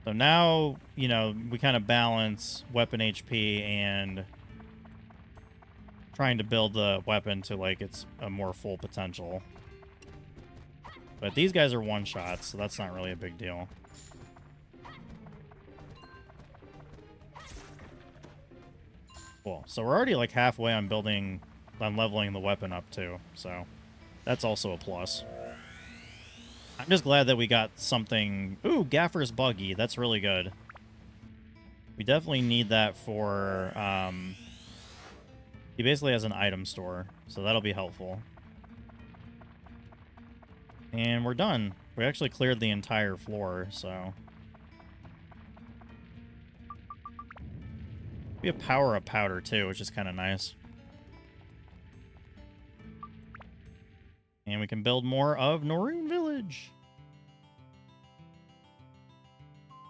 So now, you know, we kind of balance weapon HP and trying to build the weapon to, like, its a more full potential. But these guys are one-shots, so that's not really a big deal. Cool. So we're already, like, halfway on leveling the weapon up, too. So that's also a plus. I'm just glad that we got something... Ooh, Gaffer's Buggy. That's really good. We definitely need that for... He basically has an item store, so that'll be helpful. And we're done. We actually cleared the entire floor, so... We have Power Up Powder, too, which is kind of nice. And we can build more of Norune Village.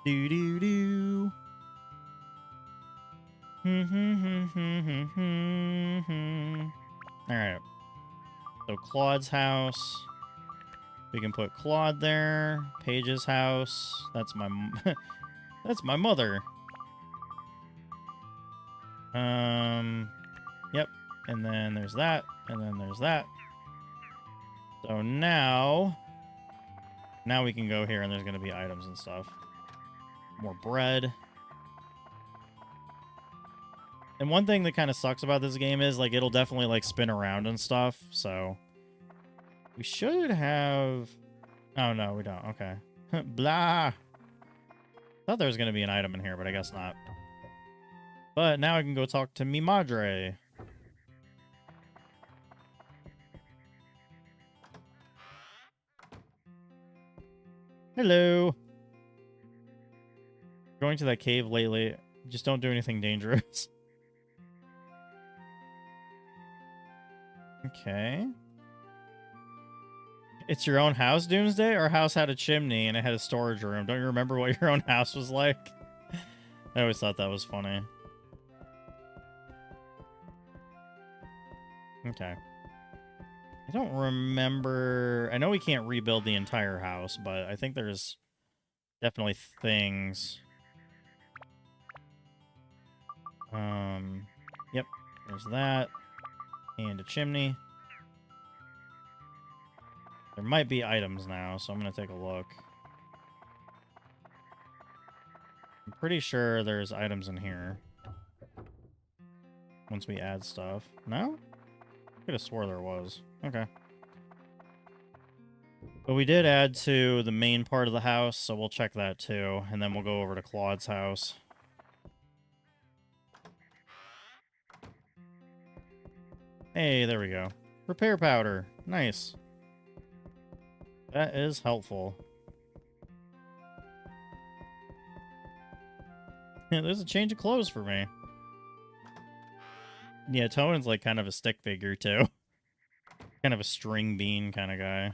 Do-do-do. Alright. So Claude's house. We can put Claude there. Paige's house. That's my... That's my mother. Yep. And then there's that. And then there's that. So now we can go here and there's going to be items and stuff. More bread. And one thing that kind of sucks about this game is, like, it'll definitely, like, spin around and stuff. So We should have... Oh, no, we don't. Okay. Blah. Thought there was going to be an item in here, but I guess not. But now I can go talk to mi madre. Hello. Going to that cave lately. Just don't do anything dangerous. Okay. It's your own house, Doomsday? Our house had a chimney and it had a storage room. Don't you remember what your own house was like? I always thought that was funny. Okay. I don't remember... I know we can't rebuild the entire house, but I think there's definitely things. Yep. There's that. And a chimney. There might be items now, so I'm going to take a look. I'm pretty sure there's items in here. Once we add stuff. No? I could have swore there was. Okay. But we did add to the main part of the house, so we'll check that too. And then we'll go over to Claude's house. Hey, there we go. Repair powder. Nice. That is helpful. Yeah, there's a change of clothes for me. Yeah, Tone's like kind of a stick figure, too. Kind of a string bean kind of guy.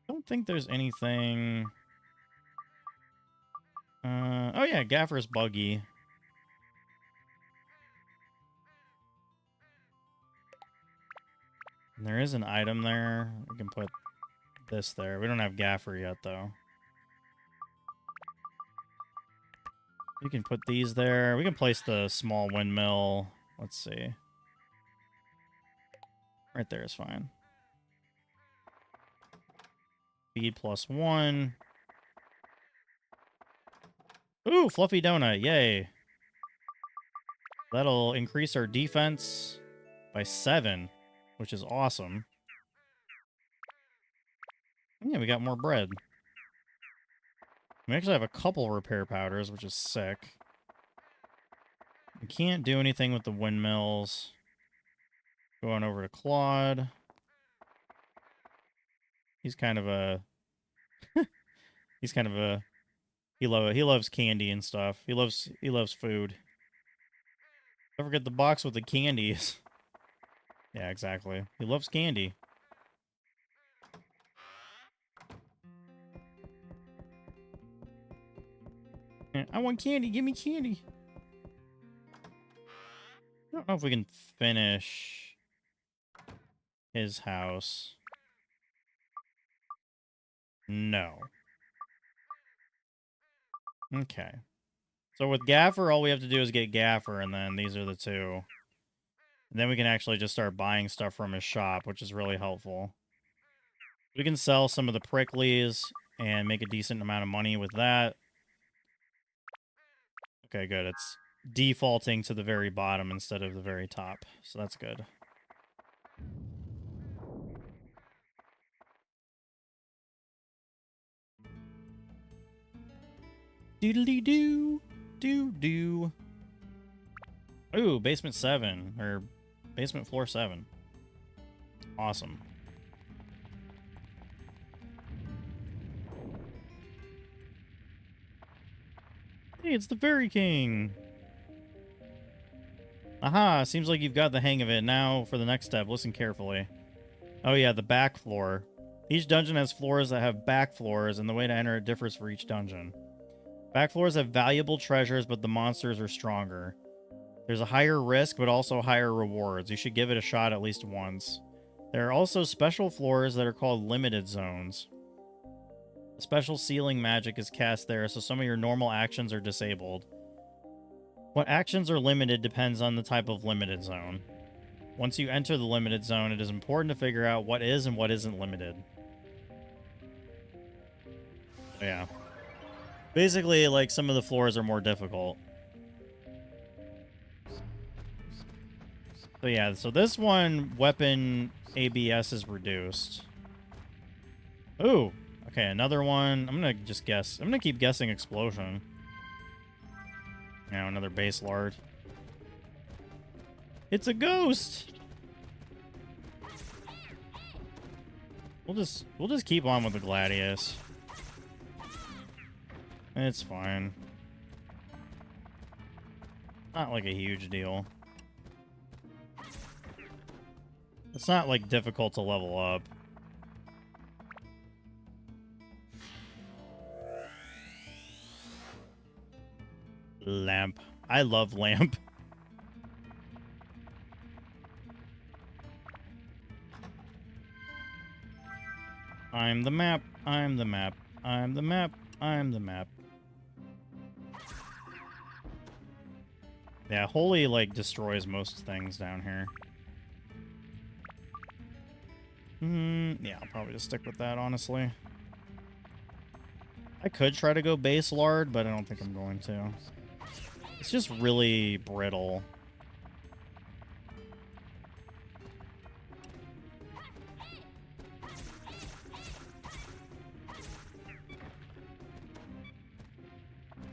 Don't think there's anything... oh yeah, Gaffer's buggy. And there is an item there. We can put this there. We don't have Gaffer yet, though. We can put these there. We can place the small windmill. Let's see. Right there is fine. Speed +1. Ooh, Fluffy Donut. Yay. That'll increase our defense by 7, which is awesome. Yeah, we got more bread. We actually have a couple repair powders, which is sick. We can't do anything with the windmills. Going over to Claude. He's kind of a... he's kind of a... He loves candy and stuff. He loves food. Don't forget the box with the candies. Yeah, exactly. He loves candy. I want candy. Give me candy. I don't know if we can finish his house. No. Okay. So with Gaffer, all we have to do is get Gaffer, and then these are the two. And then we can actually just start buying stuff from his shop, which is really helpful. We can sell some of the pricklies and make a decent amount of money with that. Okay, good. It's defaulting to the very bottom instead of the very top, so that's good. Doodly-doo. Doo-doo. Ooh, basement 7. Or basement floor 7. Awesome. Hey, it's the Fairy King. Aha, seems like you've got the hang of it. Now, for the next step, listen carefully. Oh yeah, the back floor. Each dungeon has floors that have back floors, and the way to enter it differs for each dungeon. Back floors have valuable treasures, but the monsters are stronger. There's a higher risk, but also higher rewards. You should give it a shot at least once. There are also special floors that are called limited zones. A special sealing magic is cast there, so some of your normal actions are disabled. What actions are limited depends on the type of limited zone. Once you enter the limited zone, it is important to figure out what is and what isn't limited. Yeah. Basically, like, some of the floors are more difficult. So yeah, so this one, weapon ABS is reduced. Ooh. Okay, another one. I'm gonna just guess. I'm gonna keep guessing explosion. Now another base lard. It's a ghost. We'll just keep on with the Gladius. It's fine. Not like a huge deal. It's not like difficult to level up. Lamp. I love lamp. I'm the map. I'm the map. I'm the map. I'm the map. Yeah, Holy, like, destroys most things down here. Yeah, I'll probably just stick with that, honestly. I could try to go base lard, but I don't think I'm going to. It's just really brittle.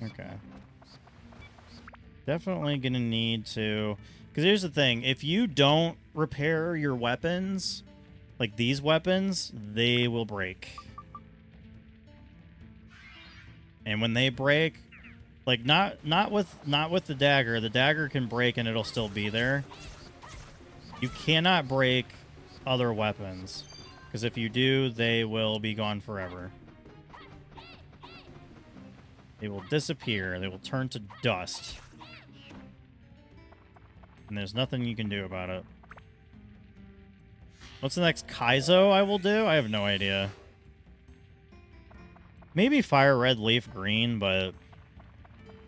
Okay. Definitely gonna need to... Because here's the thing. If you don't repair your weapons, like these weapons, they will break. And when they break... Like, not with the dagger. The dagger can break and it'll still be there. You cannot break other weapons. Because if you do, they will be gone forever. They will disappear. They will turn to dust. And there's nothing you can do about it. What's the next Kaizo I will do? I have no idea. Maybe fire red, leaf green, but...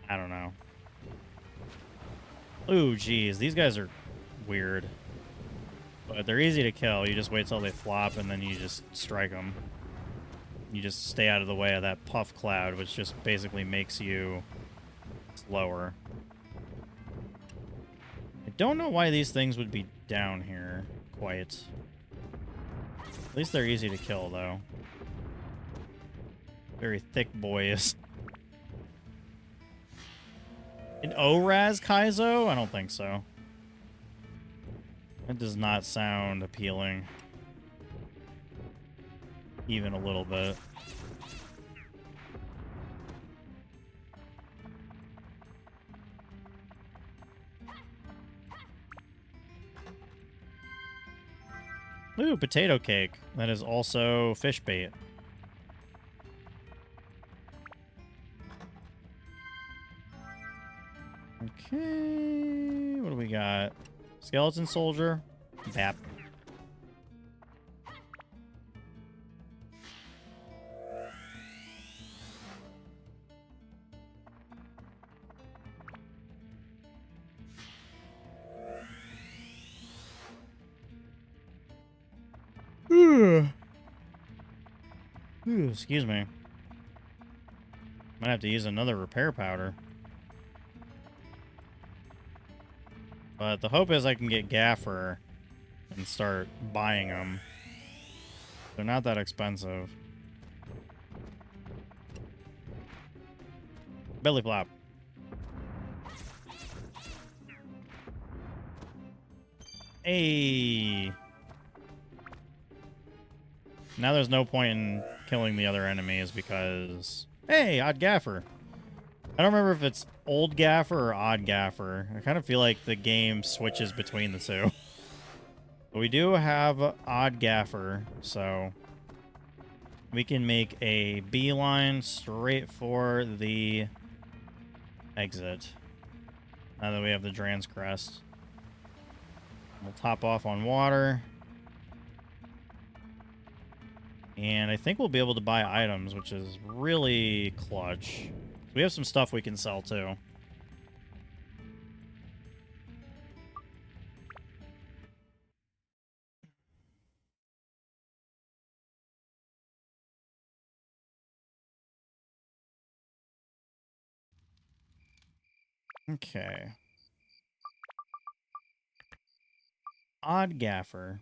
I don't know. Ooh, geez. These guys are weird. But they're easy to kill. You just wait till they flop, and then you just strike them. You just stay out of the way of that puff cloud, which just basically makes you slower. I don't know why these things would be down here, quite. At least they're easy to kill, though. Very thick boys. An ORAS Kaizo? I don't think so. That does not sound appealing. Even a little bit. Ooh, potato cake. That is also fish bait. Okay, what do we got? Skeleton soldier. Bap. Ooh, excuse me. Might have to use another repair powder. But the hope is I can get Gaffer and start buying them. They're not that expensive. Belly flop. Hey. Now there's no point in killing the other enemies because... Hey, odd Gaffer. I don't remember if it's old Gaffer or odd Gaffer. I kind of feel like the game switches between the two. But we do have odd Gaffer, so... we can make a beeline straight for the exit. Now that we have the Dran's Crest. We'll top off on water. And I think we'll be able to buy items, which is really clutch. We have some stuff we can sell, too. Okay. Odd Gaffer.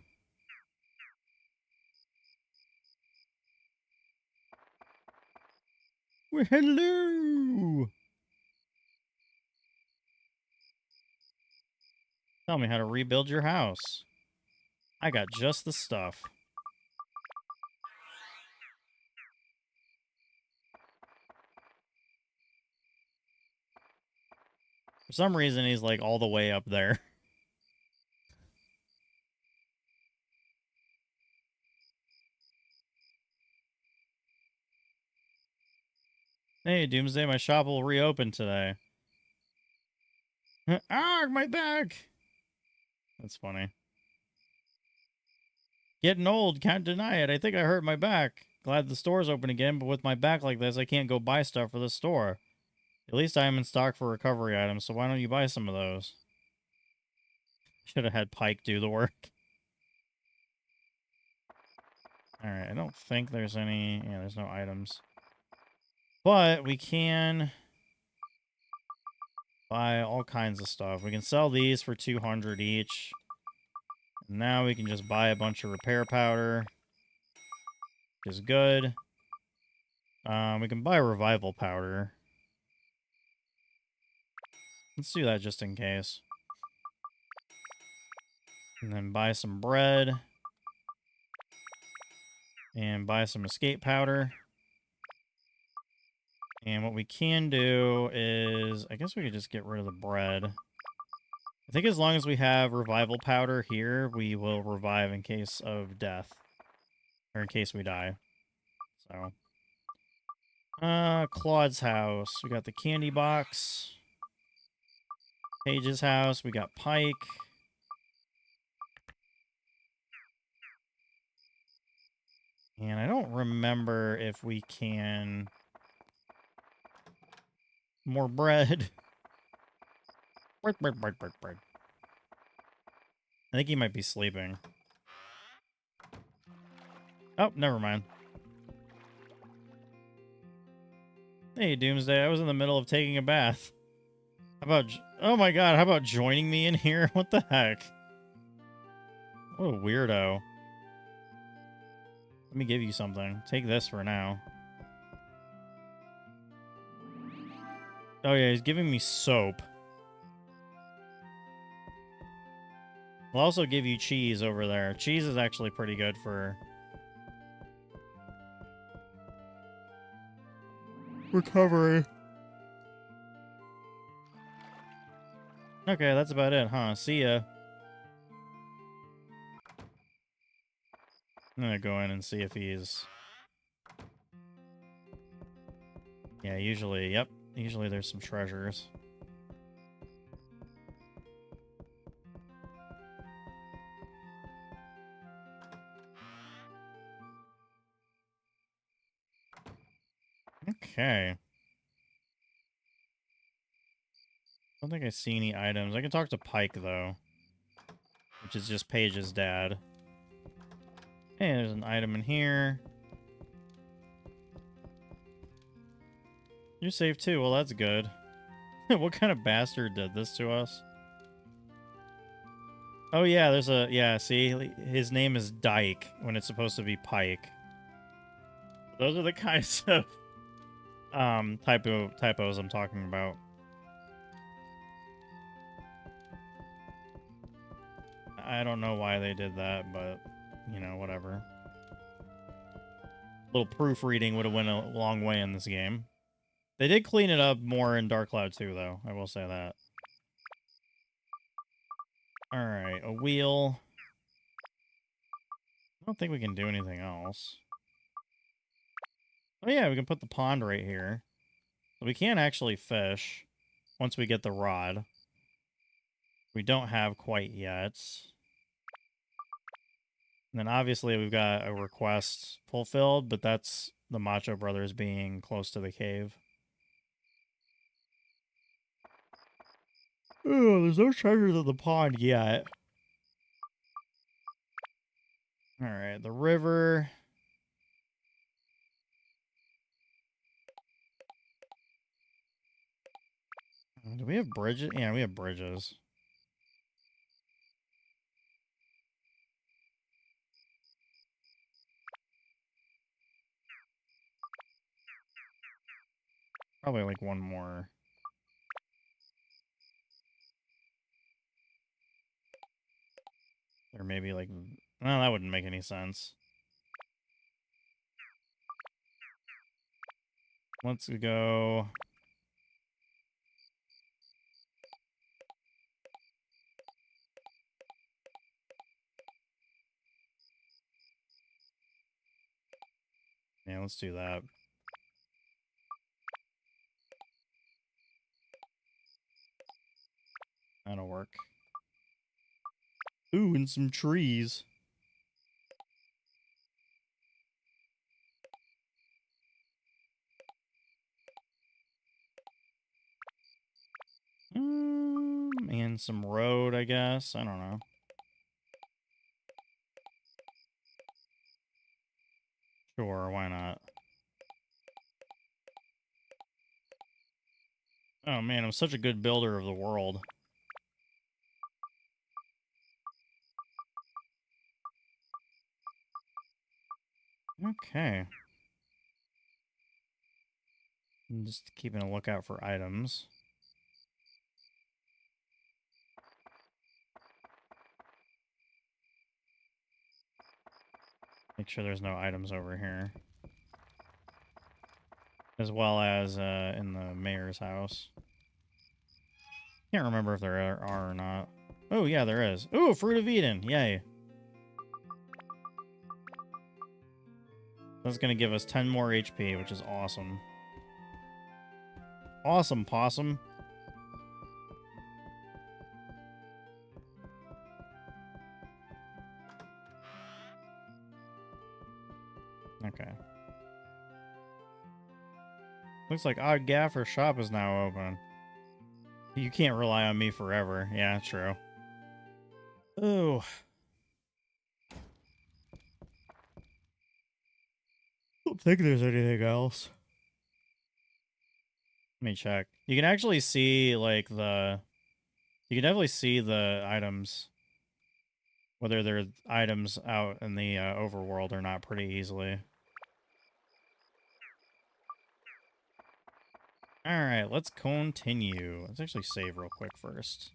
Well, hello. Tell me how to rebuild your house. I got just the stuff. For some reason, he's like all the way up there. Hey, Doomsday, my shop will reopen today. Ah, my back! That's funny. Getting old, can't deny it. I think I hurt my back. Glad the store's open again, but with my back like this, I can't go buy stuff for the store. At least I am in stock for recovery items, so why don't you buy some of those? Should have had Pike do the work. Alright, I don't think there's any... Yeah, there's no items. But we can buy all kinds of stuff. We can sell these for 200 each. Now we can just buy a bunch of repair powder, which is good. We can buy revival powder. Let's do that just in case. And then buy some bread. And buy some escape powder. And what we can do is... I guess we could just get rid of the bread. I think as long as we have revival powder here, we will revive in case of death. Or in case we die. So... Claude's house. We got the candy box. Paige's house. We got Pike. And I don't remember if we can... More bread. Bread, bread, bread, bread, bread. I think he might be sleeping. Oh, never mind. Hey, Doomsday. I was in the middle of taking a bath. How about... Oh my god, how about joining me in here? What the heck? What a weirdo. Let me give you something. Take this for now. Oh yeah, he's giving me soap. I'll also give you cheese over there. Cheese is actually pretty good for... recovery. Okay, that's about it, huh? See ya. I'm gonna go in and see if he's... Yeah, usually, yep. Usually there's some treasures. Okay. Don't think I see any items. I can talk to Pike, though. Which is just Paige's dad. Hey, there's an item in here. You're safe, too. Well, that's good. What kind of bastard did this to us? Oh, yeah, there's a... Yeah, see? His name is Dyke when it's supposed to be Pike. Those are the kinds of... typos I'm talking about. I don't know why they did that, but, you know, whatever. A little proofreading would have went a long way in this game. They did clean it up more in Dark Cloud 2, though. I will say that. Alright, a wheel. I don't think we can do anything else. Oh yeah, we can put the pond right here. We can actually fish once we get the rod. We don't have quite yet. And then obviously we've got a request fulfilled, but that's the Macho Brothers being close to the cave. Oh, there's no treasures in the pond yet. Alright, the river. Do we have bridges? Yeah, we have bridges. Probably like one more. Or maybe like... Well, that wouldn't make any sense. Let's go... Yeah, let's do that. That'll work. Ooh, and some trees. And some road, I guess. I don't know. Sure, why not? Oh man, I'm such a good builder of the world. Okay. I'm just keeping a lookout for items. Make sure there's no items over here. As well as in the mayor's house. Can't remember if there are or not. Oh, yeah, there is. Ooh, Fruit of Eden. Yay. That's going to give us 10 more HP, which is awesome. Awesome, possum. Okay. Looks like Odd Gaffer's shop is now open. You can't rely on me forever. Yeah, true. Oh. I don't think there's anything else. Let me check. You can actually see, like, the... You can definitely see the items. Whether they're items out in the overworld or not pretty easily. Alright, let's continue. Let's actually save real quick first.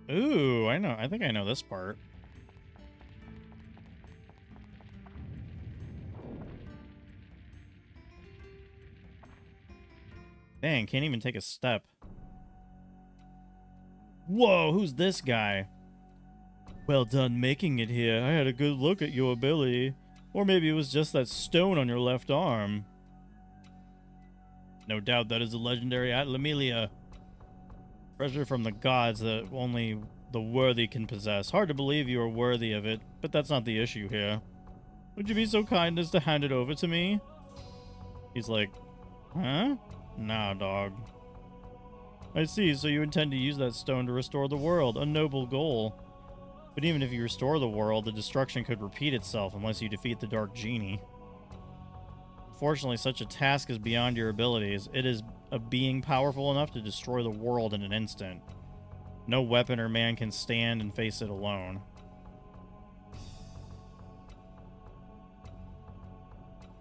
Ooh, I know. I think I know this part. Dang, can't even take a step. Whoa, who's this guy? Well done making it here. I had a good look at your ability. Or maybe it was just that stone on your left arm. No doubt that is the legendary Atlamelia. Treasure from the gods that only the worthy can possess. Hard to believe you are worthy of it, but that's not the issue here. Would you be so kind as to hand it over to me? He's like, huh? Nah, dog. I see, so you intend to use that stone to restore the world. A noble goal. But even if you restore the world, the destruction could repeat itself unless you defeat the Dark Genie. Unfortunately, such a task is beyond your abilities. It is a being powerful enough to destroy the world in an instant. No weapon or man can stand and face it alone.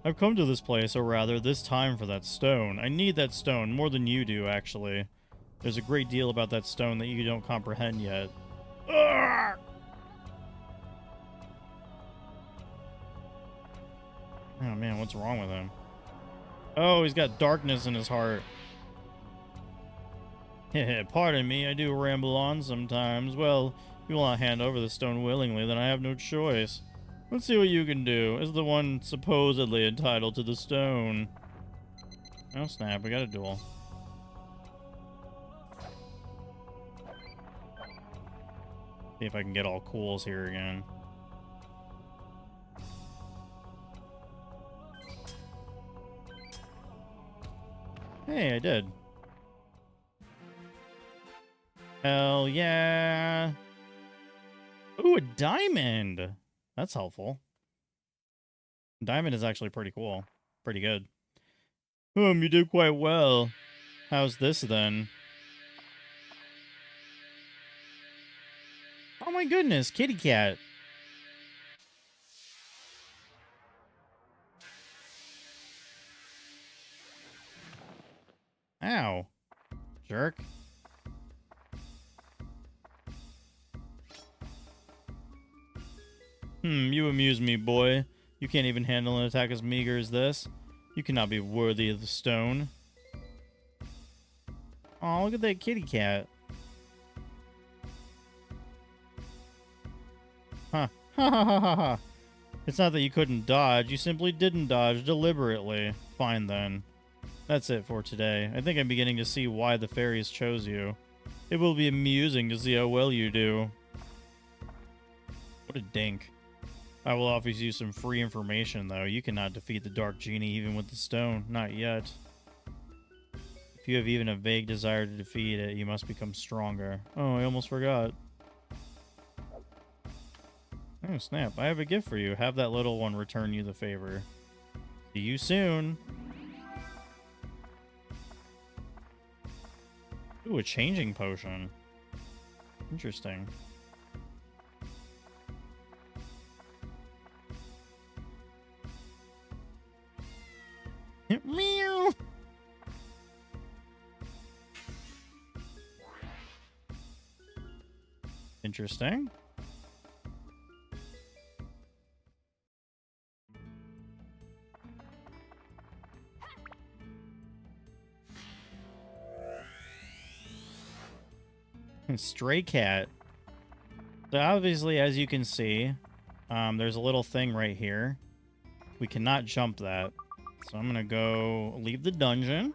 I've come to this place, or rather, this time for that stone. I need that stone more than you do, actually. There's a great deal about that stone that you don't comprehend yet. Urgh! Oh man, what's wrong with him? Oh, he's got darkness in his heart. Pardon me, I do ramble on sometimes. Well, if you will not hand over the stone willingly, then I have no choice. Let's see what you can do, as the one supposedly entitled to the stone. Oh snap, we got a duel. See if I can get all cools here again. Hey, I did. Hell yeah. Ooh, a diamond. That's helpful. Diamond is actually pretty cool. Pretty good. You did quite well. How's this then? Oh my goodness, kitty cat. Ow. Jerk. You amuse me, boy. You can't even handle an attack as meager as this. You cannot be worthy of the stone. Oh, look at that kitty cat. Huh. Ha ha ha ha ha. It's not that you couldn't dodge, you simply didn't dodge deliberately. Fine then. That's it for today. I think I'm beginning to see why the fairies chose you. It will be amusing to see how well you do. What a dink. I will offer you some free information, though. You cannot defeat the Dark Genie even with the stone. Not yet. If you have even a vague desire to defeat it, you must become stronger. Oh, I almost forgot. Oh, snap. I have a gift for you. Have that little one return you the favor. See you soon. Ooh, a changing potion. Interesting. Meow. Interesting. Stray cat. So obviously, as you can see, there's a little thing right here. We cannot jump that. So I'm gonna go leave the dungeon.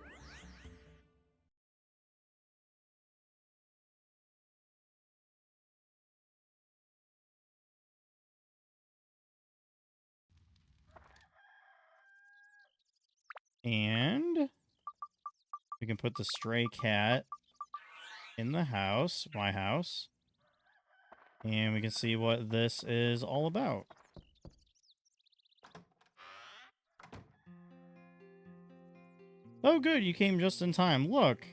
And we can put the stray cat in the house, my house. And we can see what this is all about. Oh, good. You came just in time. Look.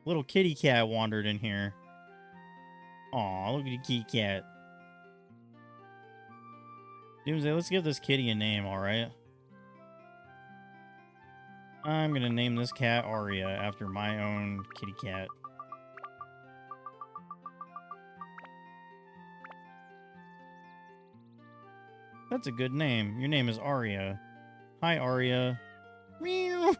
Little kitty cat wandered in here. Aw, look at the kitty cat. Doomsday, let's give this kitty a name, alright? I'm gonna name this cat Aria after my own kitty cat. That's a good name. Your name is Aria. Hi, Aria. Meow.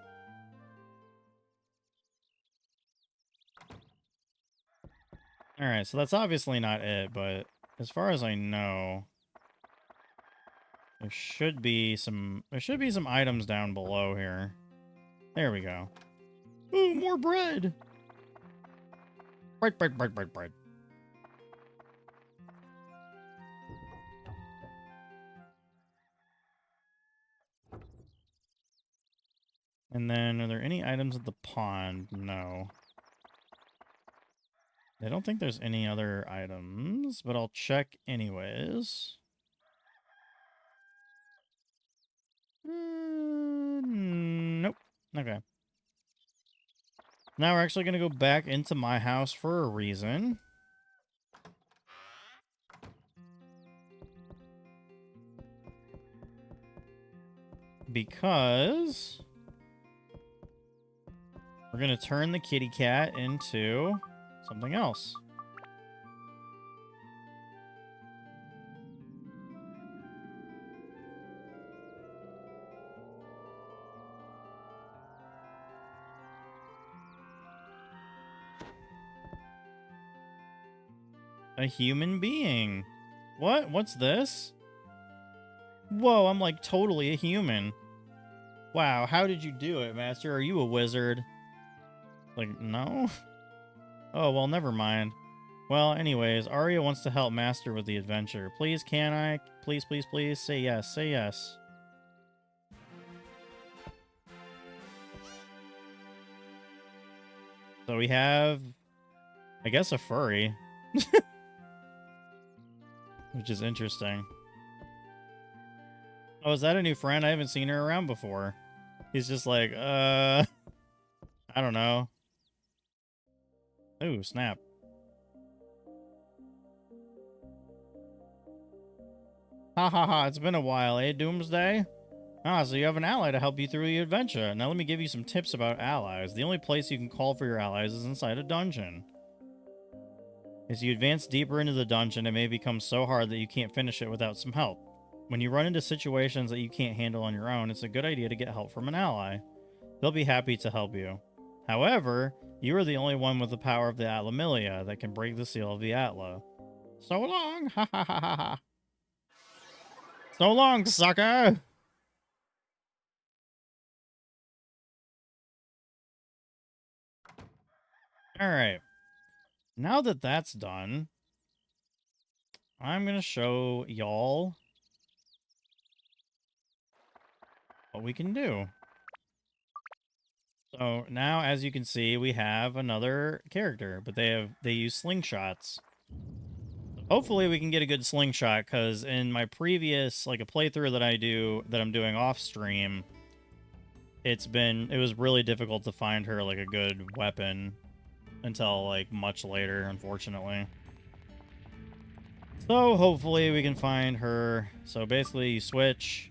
Alright, so that's obviously not it, but as far as I know, there should be some items down below here. There we go. Ooh, more bread. Bread, bread, bread, bread, bread. And then, are there any items at the pond? No. I don't think there's any other items, but I'll check anyways. Nope. Okay. Now we're actually going to go back into my house for a reason. Because we're going to turn the kitty cat into something else. A human being. What? What's this? Whoa, I'm like totally a human. Wow, how did you do it, Master? Are you a wizard? Like, no? Oh, well, never mind. Well, anyways, Arya wants to help Master with the adventure. Please, can I? Please, please, please, say yes, say yes. So we have, I guess, a furry. Which is interesting. Oh, is that a new friend? I haven't seen her around before. He's just like, I don't know. Ooh, snap. Ha ha ha, it's been a while, eh, Doomsday? Ah, so you have an ally to help you through the adventure. Now let me give you some tips about allies. The only place you can call for your allies is inside a dungeon. As you advance deeper into the dungeon, it may become so hard that you can't finish it without some help. When you run into situations that you can't handle on your own, it's a good idea to get help from an ally. They'll be happy to help you. However, you are the only one with the power of the Atlamilia that can break the seal of the Atla. So long! Ha ha ha ha ha! So long, sucker! Alright. Now that that's done, I'm going to show y'all what we can do. So now, as you can see, we have another character, but they use slingshots. Hopefully we can get a good slingshot, because in my previous, like a playthrough that I'm doing off stream, it was really difficult to find her like a good weapon until like much later, unfortunately. So hopefully we can find her. So basically you switch.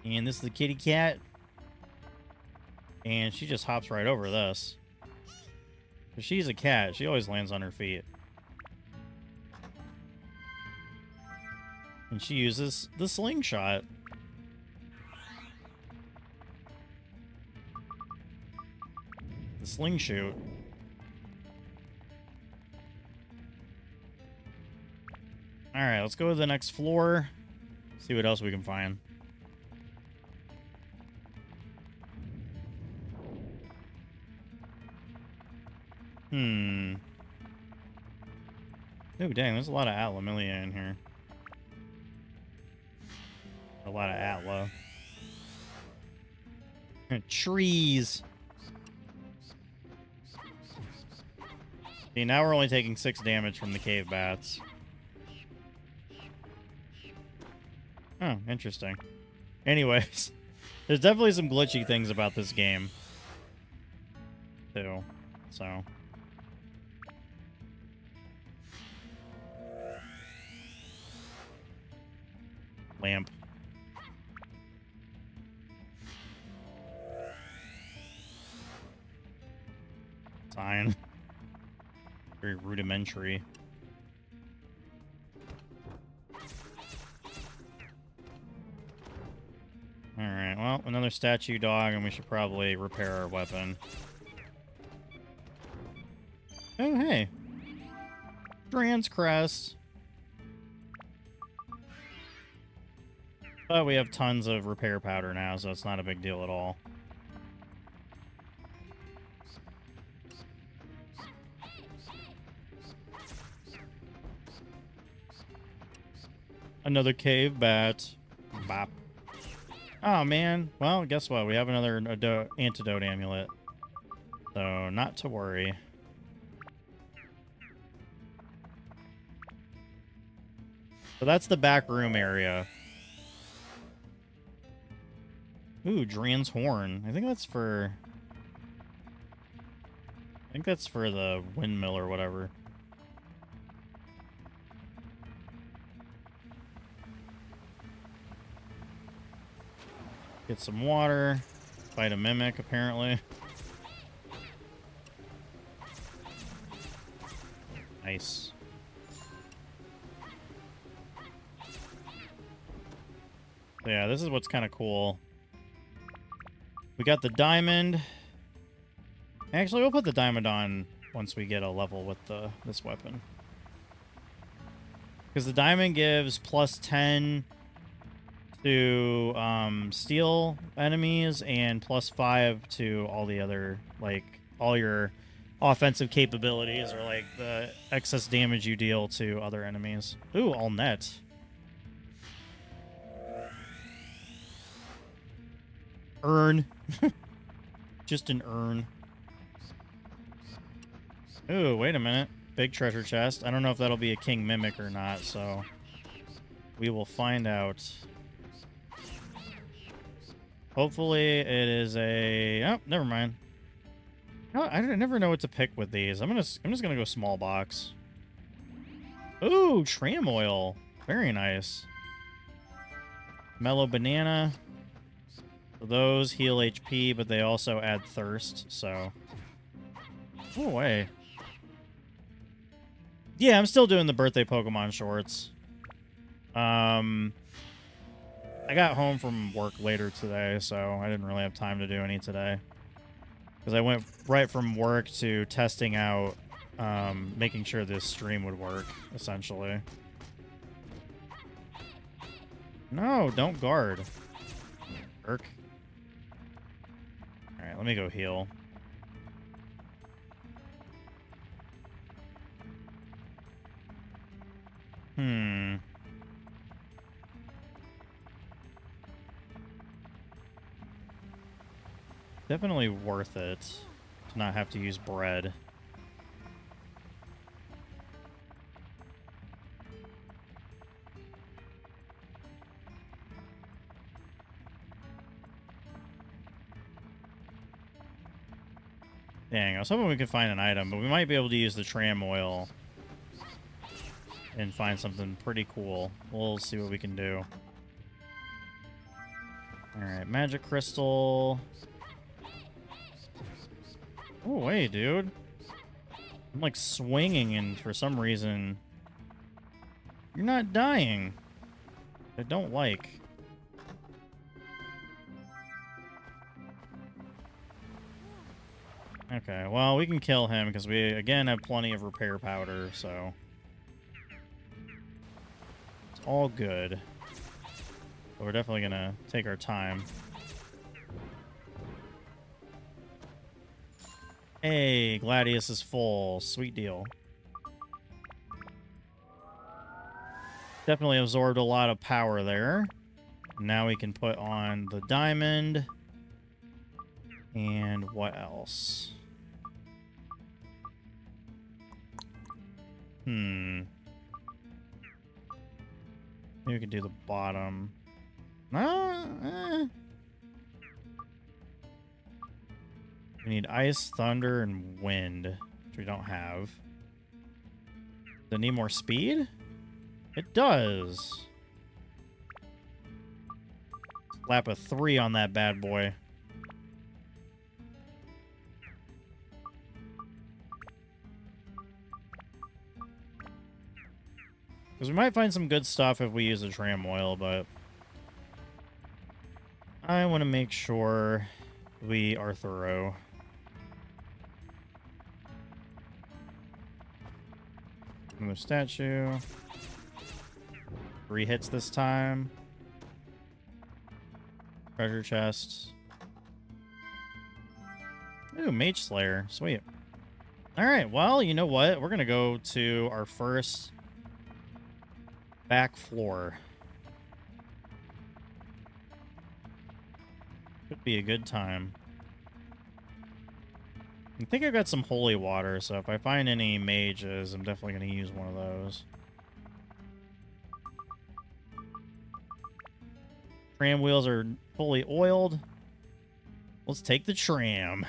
And this is the kitty cat. And she just hops right over this. But she's a cat. She always lands on her feet. And she uses the slingshot. The sling shoot. Alright, let's go to the next floor. See what else we can find. Oh, dang, there's a lot of Atlamilia in here. A lot of Atla. Trees! See, now we're only taking 6 damage from the cave bats. Oh, interesting. Anyways, there's definitely some glitchy things about this game, too. So... lamp. Sign. Very rudimentary. Alright, well, another statue dog, and we should probably repair our weapon. Oh, hey. Strand's Crest. But we have tons of repair powder now, so it's not a big deal at all. Another cave bat. Bop. Oh, man. Well, guess what? We have another antidote amulet. So, not to worry. So that's the back room area. Ooh, Dran's Horn. I think that's for the windmill or whatever. Get some water. Fight a mimic, apparently. Nice. So yeah, this is what's kind of cool. We got the diamond. Actually, we'll put the diamond on once we get a level with this weapon. Because the diamond gives plus 10 to steel enemies and plus 5 to all the other, like, all your offensive capabilities or, like, the excess damage you deal to other enemies. Ooh, all net. Urn. Just an urn. Ooh, wait a minute. Big treasure chest. I don't know if that'll be a king mimic or not, so... We will find out. Hopefully it is a... Oh, never mind. No, I never know what to pick with these. I'm just gonna go small box. Ooh, tram oil. Very nice. Mellow banana. So those heal HP, but they also add thirst, so... Go away. Yeah, I'm still doing the birthday Pokemon shorts. I got home from work later today, so I didn't really have time to do any today. Because I went right from work to testing out, making sure this stream would work, essentially. No, don't guard. Jerk. Alright, let me go heal. Definitely worth it to not have to use bread. Dang, I was hoping we could find an item, but we might be able to use the tram oil and find something pretty cool. We'll see what we can do. Alright, magic crystal. Oh, wait, dude. I'm like swinging, and for some reason, you're not dying. I don't like. Okay, well, we can kill him because we, again, have plenty of repair powder, so... It's all good. But we're definitely gonna take our time. Hey, Gladius is full. Sweet deal. Definitely absorbed a lot of power there. Now we can put on the diamond. And what else? Maybe we could do the bottom. We need ice, thunder, and wind, which we don't have. Does it need more speed? It does. Slap a 3 on that bad boy. Because we might find some good stuff if we use the tram oil, but I want to make sure we are thorough. Another statue. 3 hits this time. Treasure chest. Ooh, Mage Slayer. Sweet. Alright, well, you know what? We're going to go to our first back floor. Could be a good time. I think I've got some holy water, so if I find any mages, I'm definitely going to use one of those. Tram wheels are fully oiled. Let's take the tram.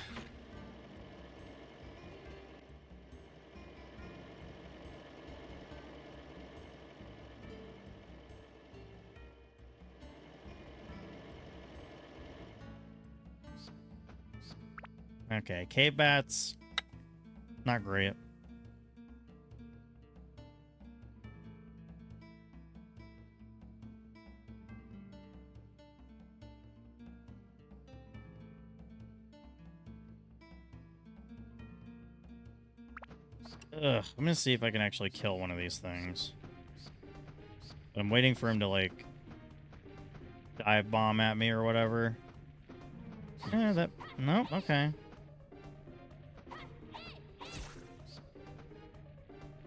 Okay, cave bats. Not great. Ugh, I'm gonna see if I can actually kill one of these things. But I'm waiting for him to, like, dive bomb at me or whatever. Yeah, that... Nope, okay.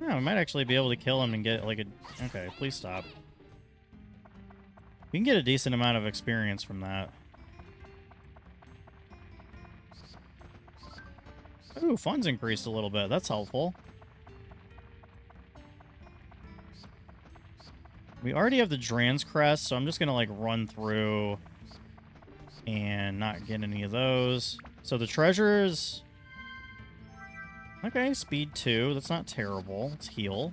Yeah, we might actually be able to kill him and get, like, a... Okay, please stop. We can get a decent amount of experience from that. Ooh, funds increased a little bit. That's helpful. We already have the Dran's Crest, so I'm just gonna like run through and not get any of those. So the treasures... Okay, speed 2. That's not terrible. Let's heal.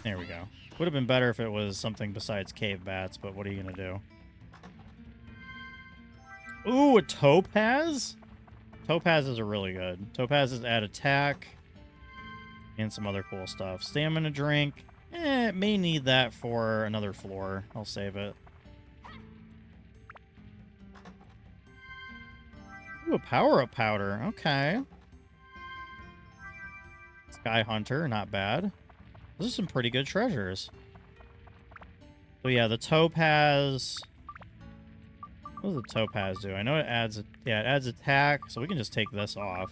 There we go. Would have been better if it was something besides cave bats, but what are you gonna do? Ooh, a topaz? Topazes are really good. Topazes add attack and some other cool stuff. Stamina drink. May need that for another floor. I'll save it. Ooh, a power-up powder. Okay. Sky Hunter, not bad. Those are some pretty good treasures. So yeah, the topaz... What does the topaz do? I know it adds... Yeah, it adds attack, so we can just take this off.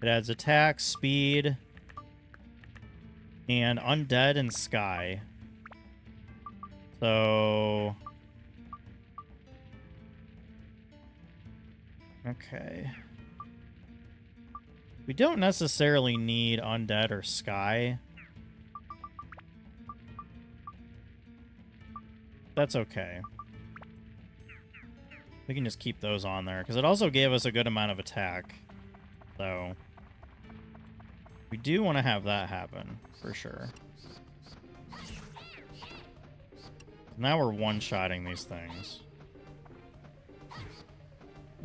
It adds attack, speed, and undead and sky. So... Okay. We don't necessarily need undead or sky. That's okay. We can just keep those on there, because it also gave us a good amount of attack. So, we do want to have that happen, for sure. Now we're one-shotting these things.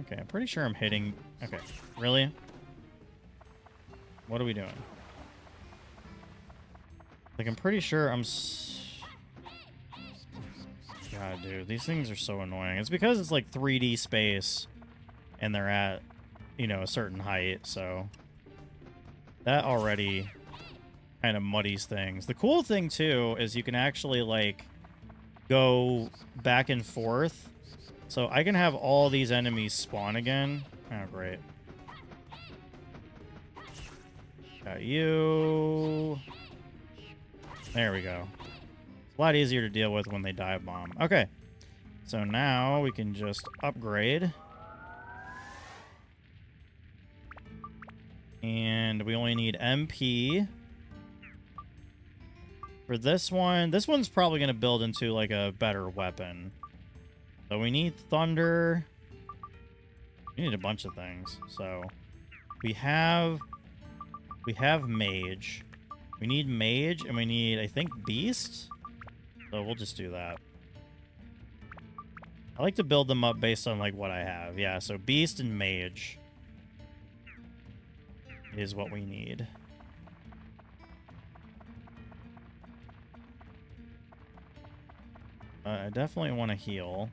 Okay, I'm pretty sure I'm hitting... Okay, really? What are we doing? Like, I'm pretty sure I'm... God, dude, these things are so annoying. It's because it's like 3D space, and they're at, you know, a certain height, so... That already kind of muddies things. The cool thing, too, is you can actually, like, go back and forth. So I can have all these enemies spawn again. Oh, great. Got you. There we go. It's a lot easier to deal with when they dive bomb. Okay. So now we can just upgrade. And we only need MP. For this one's probably going to build into like a better weapon. So we need thunder. We need a bunch of things. So we have mage. We need mage, and we need, I think, beast. So we'll just do that. I like to build them up based on like what I have. Yeah, so beast and mage is what we need. I definitely want to heal.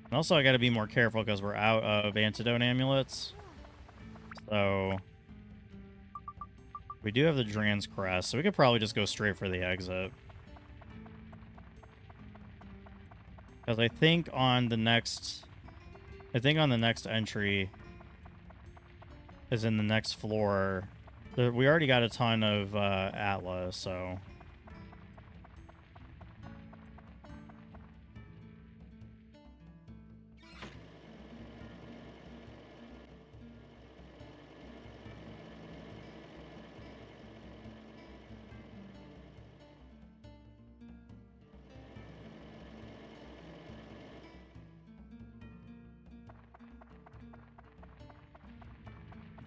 And also, I got to be more careful because we're out of antidote amulets. So we do have the Dran's Crest, so we could probably just go straight for the exit. Because I think on the next entry is in the next floor. We already got a ton of Atlas, so...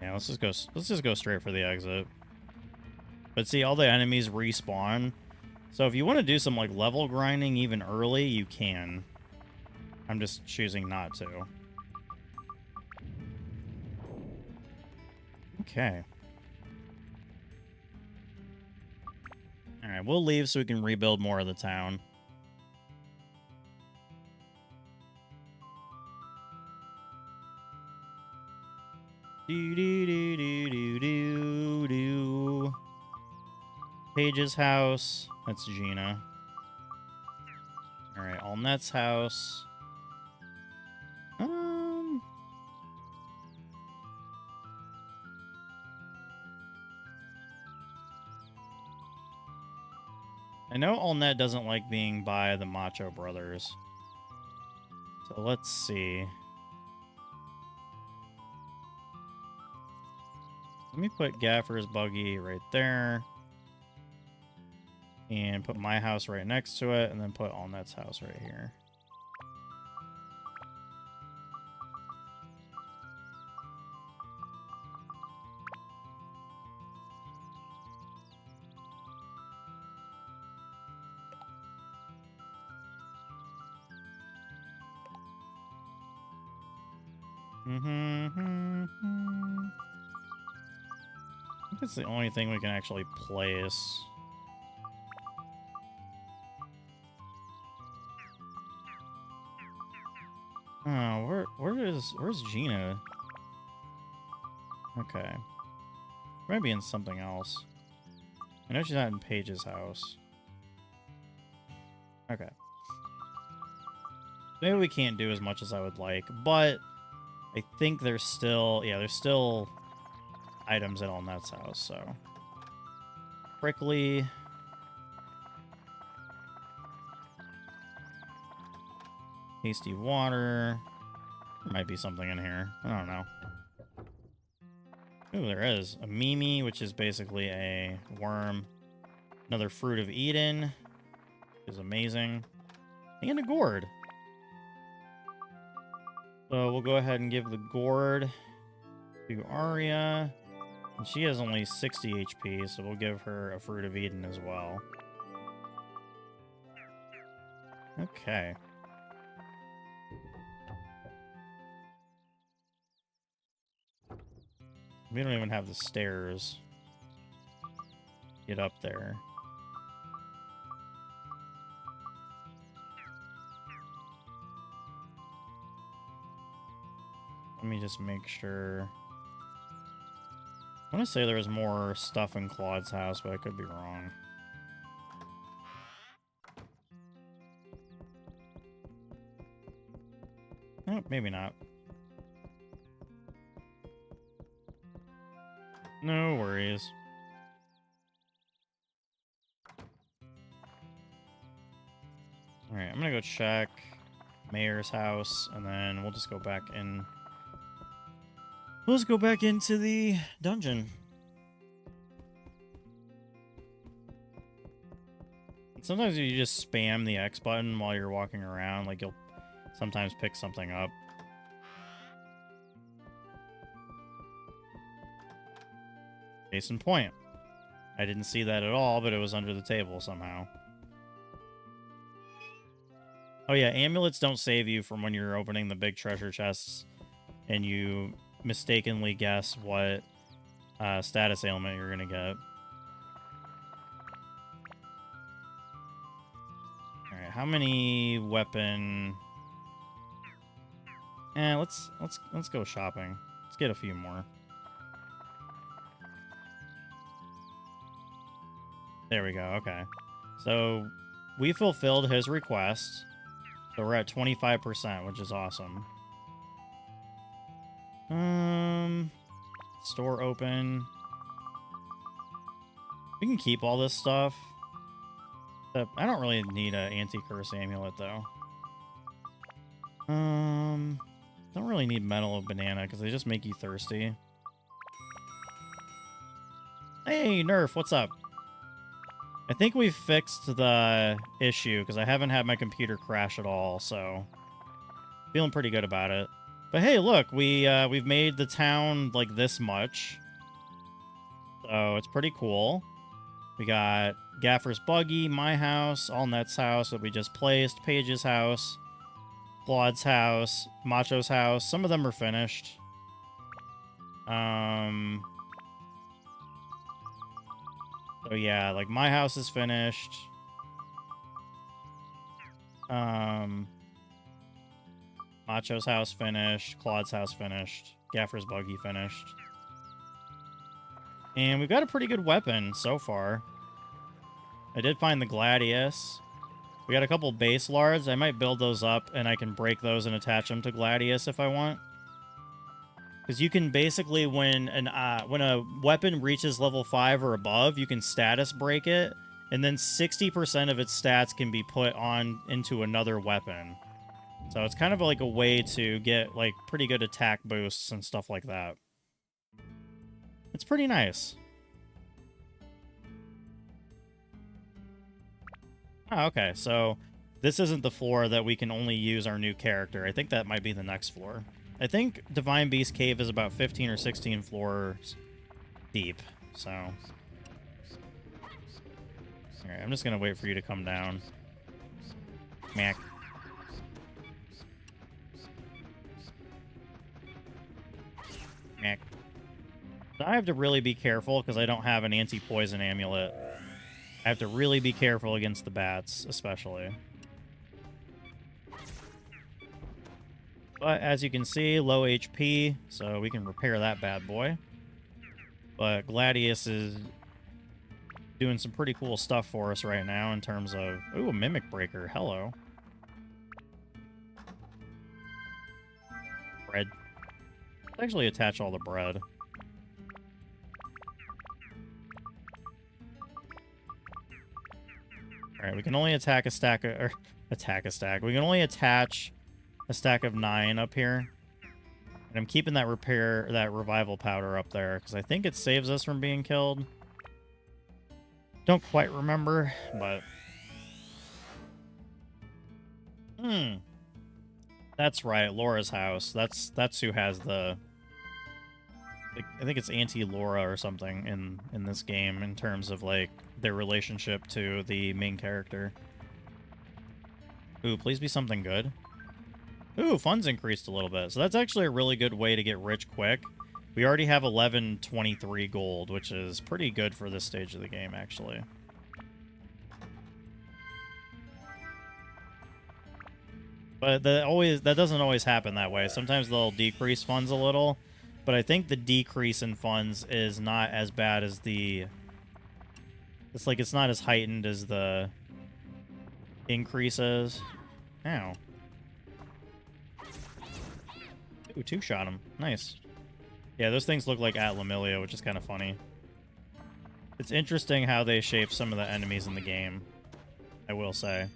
Yeah, let's just go straight for the exit. But see, all the enemies respawn. So if you want to do some like level grinding even early, you can. I'm just choosing not to. Okay. Alright, we'll leave so we can rebuild more of the town. Do do do do do do do. Paige's house. That's Gina. All right, Allnet's house. I know Allnet doesn't like being by the Macho Brothers. So let's see. Let me put Gaffer's buggy right there. And put my house right next to it, and then put Allnet's house right here. I think that's the only thing we can actually place. Oh, where's Gina? Okay. Might be in something else. I know she's not in Paige's house. Okay. Maybe we can't do as much as I would like, but I think there's still, yeah, there's still items at Allnet's house, so. Prickly. Tasty water. There might be something in here. I don't know. Ooh, there is. A Mimi, which is basically a worm. Another Fruit of Eden, which is amazing. And a gourd. So we'll go ahead and give the gourd to Arya. And she has only 60 HP, so we'll give her a Fruit of Eden as well. Okay. We don't even have the stairs. Get up there. Let me just make sure. I want to say there was more stuff in Claude's house, but I could be wrong. Oh, maybe not. No worries. Alright, I'm gonna go check Mayor's house, and then we'll just go back in. We'll just go back into the dungeon. Sometimes you just spam the X button while you're walking around, like you'll sometimes pick something up. Case in point. I didn't see that at all, but it was under the table somehow. Oh yeah, amulets don't save you from when you're opening the big treasure chests and you mistakenly guess what status ailment you're gonna get. Alright, how many weapon... let's go shopping. Let's get a few more. There we go, okay. So, we fulfilled his request. So we're at 25%, which is awesome. Store open. We can keep all this stuff. But I don't really need an anti-curse amulet, though. Don't really need Medal of Banana, because they just make you thirsty. Hey, Nerf, what's up? I think we fixed the issue, because I haven't had my computer crash at all, so... Feeling pretty good about it. But hey, look, we've made the town, like, this much. So, it's pretty cool. We got Gaffer's Buggy, my house, Allnet's house that we just placed, Paige's house, Claude's house, Macho's house. Some of them are finished. So yeah, like my house is finished. Macho's house finished. Claude's house finished. Gaffer's Buggy finished. And we've got a pretty good weapon so far. I did find the Gladius. We got a couple base lards. I might build those up and I can break those and attach them to Gladius if I want. Because you can basically, when a weapon reaches level 5 or above, you can status break it, and then 60% of its stats can be put on into another weapon. So it's kind of like a way to get like pretty good attack boosts and stuff like that. It's pretty nice. Oh, okay, so this isn't the floor that we can only use our new character. I think that might be the next floor. I think Divine Beast Cave is about 15 or 16 floors deep, so... Alright, I'm just gonna wait for you to come down. Mac. Mac. So I have to really be careful because I don't have an anti-poison amulet. I have to really be careful against the bats, especially. But as you can see, low HP, so we can repair that bad boy. But Gladius is doing some pretty cool stuff for us right now in terms of... Ooh, a Mimic Breaker. Hello. Bread. Let's actually attach all the bread. Alright, we can only attack a stack of... Or, attack a stack. We can only attach a stack of 9 up here. And I'm keeping that revival powder up there, because I think it saves us from being killed. Don't quite remember, but... That's right, Laura's house. That's who has the... I think it's Auntie Laura or something in this game in terms of, like, their relationship to the main character. Ooh, please be something good. Ooh, funds increased a little bit. So that's actually a really good way to get rich quick. We already have 1123 gold, which is pretty good for this stage of the game, actually. But that doesn't always happen that way. Sometimes they'll decrease funds a little, but I think the decrease in funds is not as bad as the... It's like it's not as heightened as the increases. Ow. Ooh, 2-shot him. Nice. Yeah, those things look like Atlamillia, which is kind of funny. It's interesting how they shape some of the enemies in the game, I will say.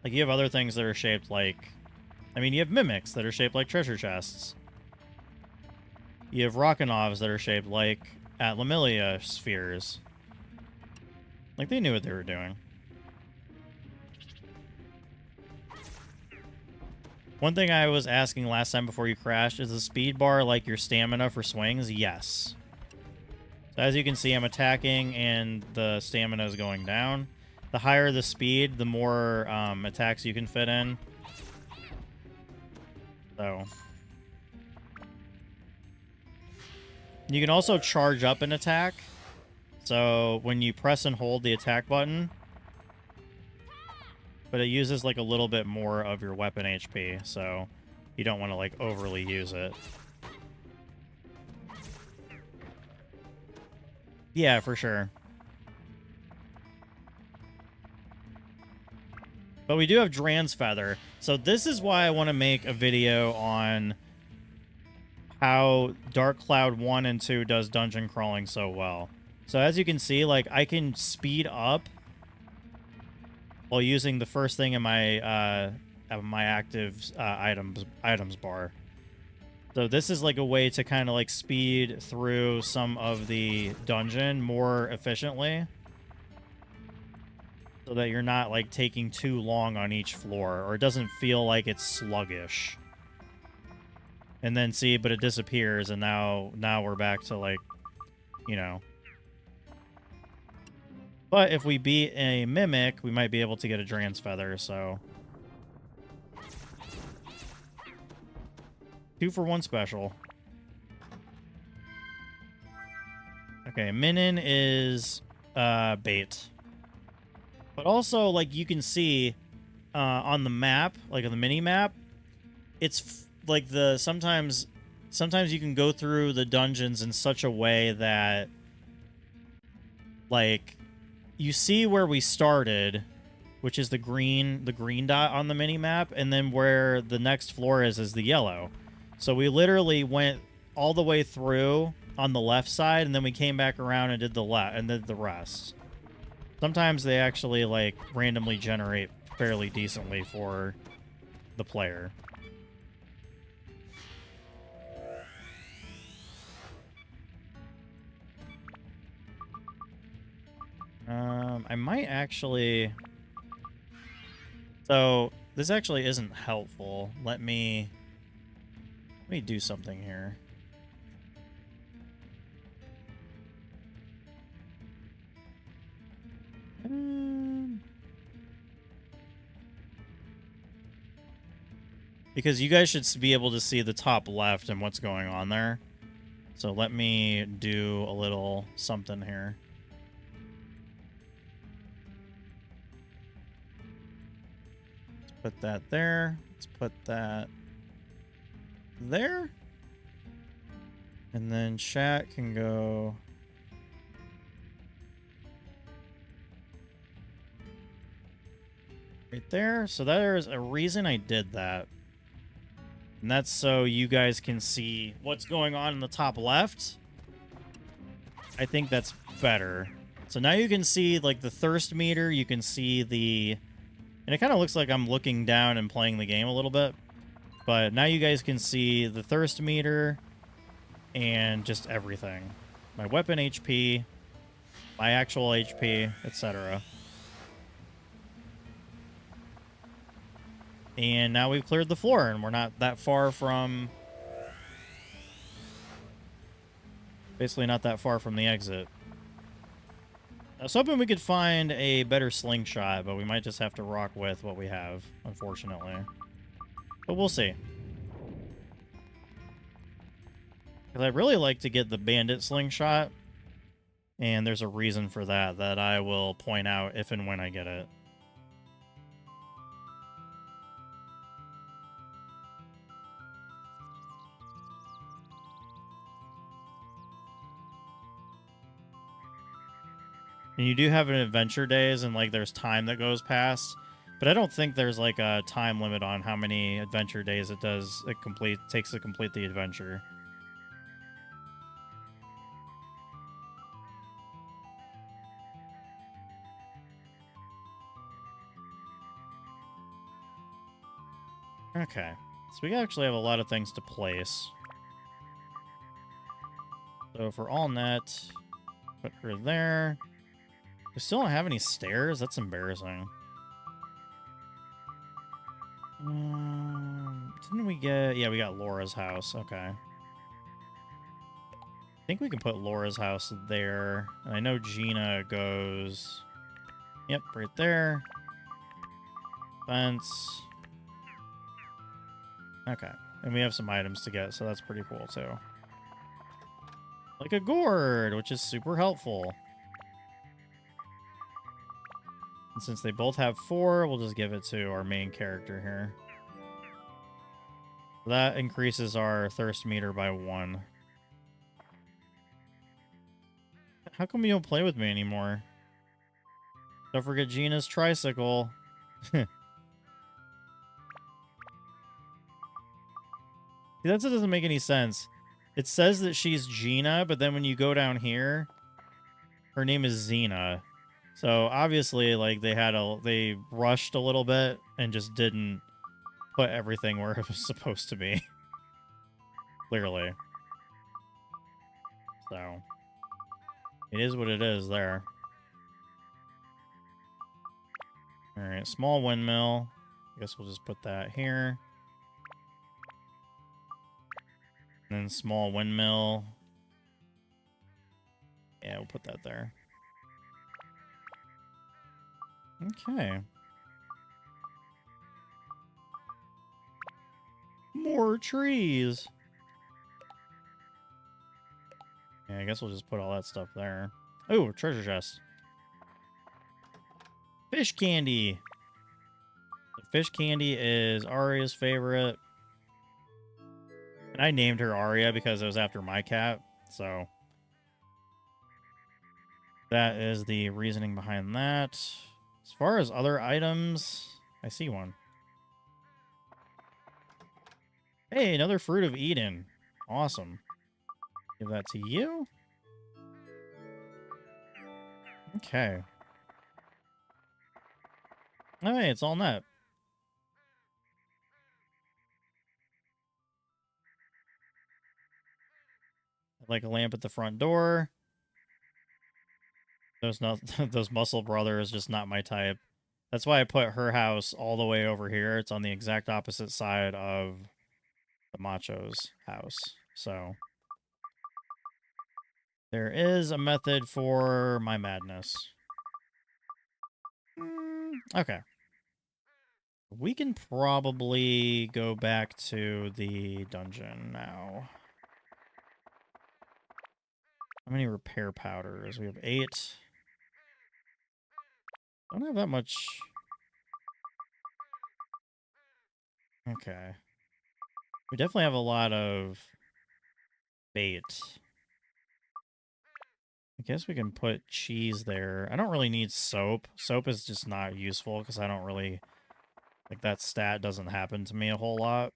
Like, you have other things that are shaped like... I mean, you have mimics that are shaped like treasure chests. You have Rockanovs that are shaped like Atlamillia spheres. Like, they knew what they were doing. One thing I was asking last time before you crashed, is the speed bar like your stamina for swings? Yes. So as you can see, I'm attacking and the stamina is going down. The higher the speed, the more attacks you can fit in. So. You can also charge up an attack. So when you press and hold the attack button, but it uses like a little bit more of your weapon HP, so you don't want to like overly use it. Yeah, for sure. But we do have Dran's Feather. So this is why I want to make a video on how Dark Cloud 1 and 2 does dungeon crawling so well. So as you can see, like, I can speed up while using the first thing in my active items bar. So this is like a way to kind of like speed through some of the dungeon more efficiently, so that you're not like taking too long on each floor, or it doesn't feel like it's sluggish. And then see, but it disappears, and now we're back to like, you know. But if we beat a Mimic, we might be able to get a Dran's Feather, so... 2-for-1 special. Okay, Minin is bait. But also, like, you can see on the map, like on the mini-map, it's like sometimes you can go through the dungeons in such a way that, like, you see where we started, which is the green dot on the mini-map, and then where the next floor is the yellow. So we literally went all the way through on the left side, and then we came back around and did the rest. Sometimes they actually, like, randomly generate fairly decently for the player. I might actually... So, this actually isn't helpful. Let me do something here. Because you guys should be able to see the top left and what's going on there. So let me do a little something here. Let's put that there. Let's put that there. And then chat can go... right there. So there's a reason I did that. And that's so you guys can see what's going on in the top left. I think that's better. So now you can see, like, the thirst meter. You can see the... And it kind of looks like I'm looking down and playing the game a little bit. But now you guys can see the thirst meter and just everything. My weapon HP, my actual HP, etc. And now we've cleared the floor, and we're not that far from... Basically not that far from the exit. I was hoping we could find a better slingshot, but we might just have to rock with what we have, unfortunately. But we'll see. Because I'd really like to get the bandit slingshot, and there's a reason for that that I will point out if and when I get it. And you do have an adventure days, and, like, there's time that goes past. But I don't think there's, like, a time limit on how many adventure days it takes to complete the adventure. Okay. So we actually have a lot of things to place. So for all net, put her there. We still don't have any stairs? That's embarrassing. Didn't we get... Yeah, we got Laura's house. Okay. I think we can put Laura's house there. And I know Gina goes... Yep, right there. Fence. Okay. And we have some items to get, so that's pretty cool, too. Like a gourd, which is super helpful. And since they both have 4, we'll just give it to our main character here. That increases our thirst meter by 1. How come you don't play with me anymore? Don't forget Gina's tricycle. See, that doesn't make any sense. It says that she's Gina, but then when you go down here, her name is Xena. So obviously, like, they rushed a little bit and just didn't put everything where it was supposed to be. Clearly. So it is what it is there. All right, small windmill. I guess we'll just put that here. And then small windmill. Yeah, we'll put that there. Okay. More trees. Yeah, I guess we'll just put all that stuff there. Oh, treasure chest. Fish candy. The fish candy is Aria's favorite. And I named her Aria because it was after my cat, so... That is the reasoning behind that. As far as other items, I see one. Hey, another Fruit of Eden. Awesome. Give that to you. Okay. Oh, hey, it's all net. Like a lamp at the front door. Those muscle brothers just not my type. That's why I put her house all the way over here. It's on the exact opposite side of the macho's house. So there is a method for my madness. Okay. We can probably go back to the dungeon now. How many repair powders? We have 8. Don't have that much. Okay. We definitely have a lot of bait. I guess we can put cheese there. I don't really need soap. Soap is just not useful because I don't really... Like, that stat doesn't happen to me a whole lot.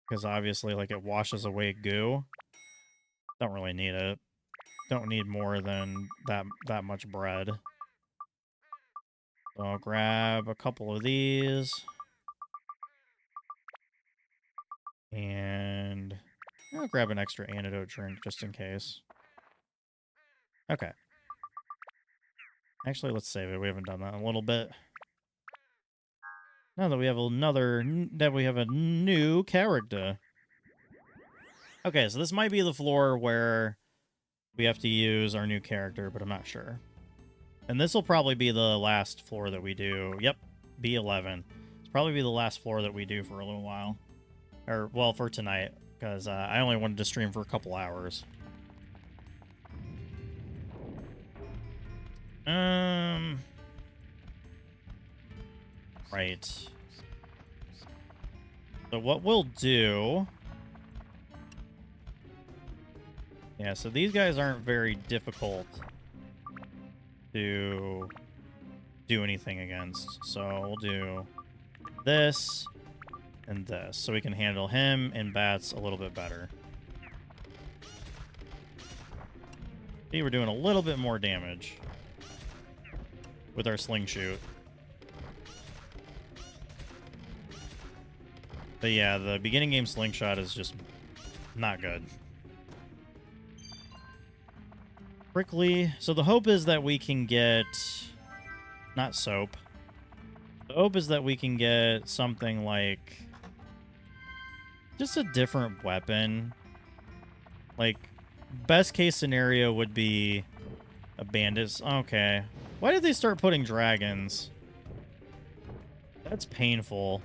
Because obviously, like, it washes away goo. Don't really need it. Don't need more than that much bread. So I'll grab a couple of these. And I'll grab an extra antidote drink just in case. Okay. Actually, let's save it. We haven't done that in a little bit. Now that we have a new character. Okay, so this might be the floor where we have to use our new character, but I'm not sure. And this will probably be the last floor that we do. Yep, B11. It's probably be the last floor that we do for a little while. Or, well, for tonight, because I only wanted to stream for a couple hours. Right. So what we'll do... Yeah, so these guys aren't very difficult to do anything against. So we'll do this and this, so we can handle him and bats a little bit better. See, we're doing a little bit more damage with our sling shoot. But yeah, the beginning game slingshot is just not good. Prickly. So the hope is that we can get... Not soap. The hope is that we can get something like... Just a different weapon. Like, best case scenario would be a bandit. Okay. Why did they start putting dragons? That's painful.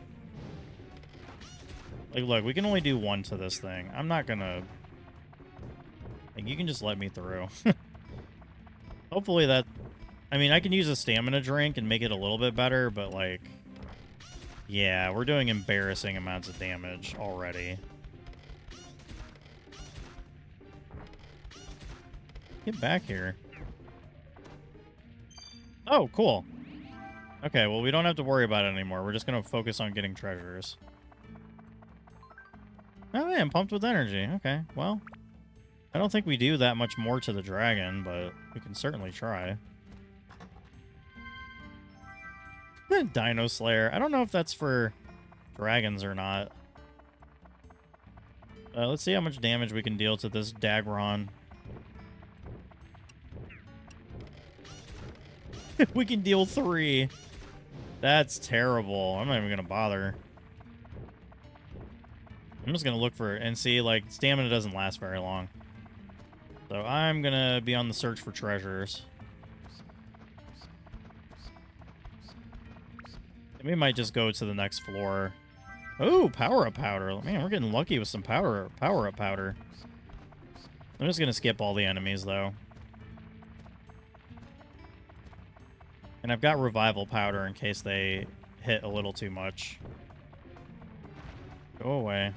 Like, look, we can only do 1 to this thing. I'm not gonna... Like, you can just let me through. Hopefully that... I mean, I can use a stamina drink and make it a little bit better, but, like... Yeah, we're doing embarrassing amounts of damage already. Get back here. Oh, cool. Okay, well, we don't have to worry about it anymore. We're just going to focus on getting treasures. Oh, yeah, I'm pumped with energy. Okay, well... I don't think we do that much more to the dragon, but we can certainly try. Dino Slayer. I don't know if that's for dragons or not. Let's see how much damage we can deal to this Dagron. We can deal 3. That's terrible. I'm not even going to bother. I'm just going to look for it and see, like, stamina doesn't last very long. So I'm going to be on the search for treasures. And we might just go to the next floor. Oh, power-up powder. Man, we're getting lucky with some power-up powder. I'm just going to skip all the enemies, though. And I've got revival powder in case they hit a little too much. Go away.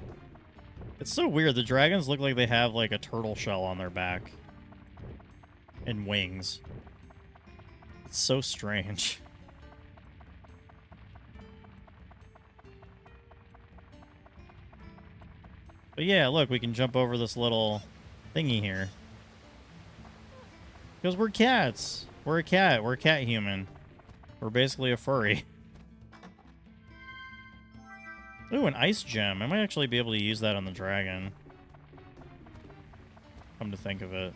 It's so weird. The dragons look like they have, like, a turtle shell on their back. And wings. It's so strange. But yeah, look, we can jump over this little thingy here. Because we're cats. We're a cat. We're a cat human. We're basically a furry. Ooh, an ice gem. I might actually be able to use that on the dragon. Come to think of it.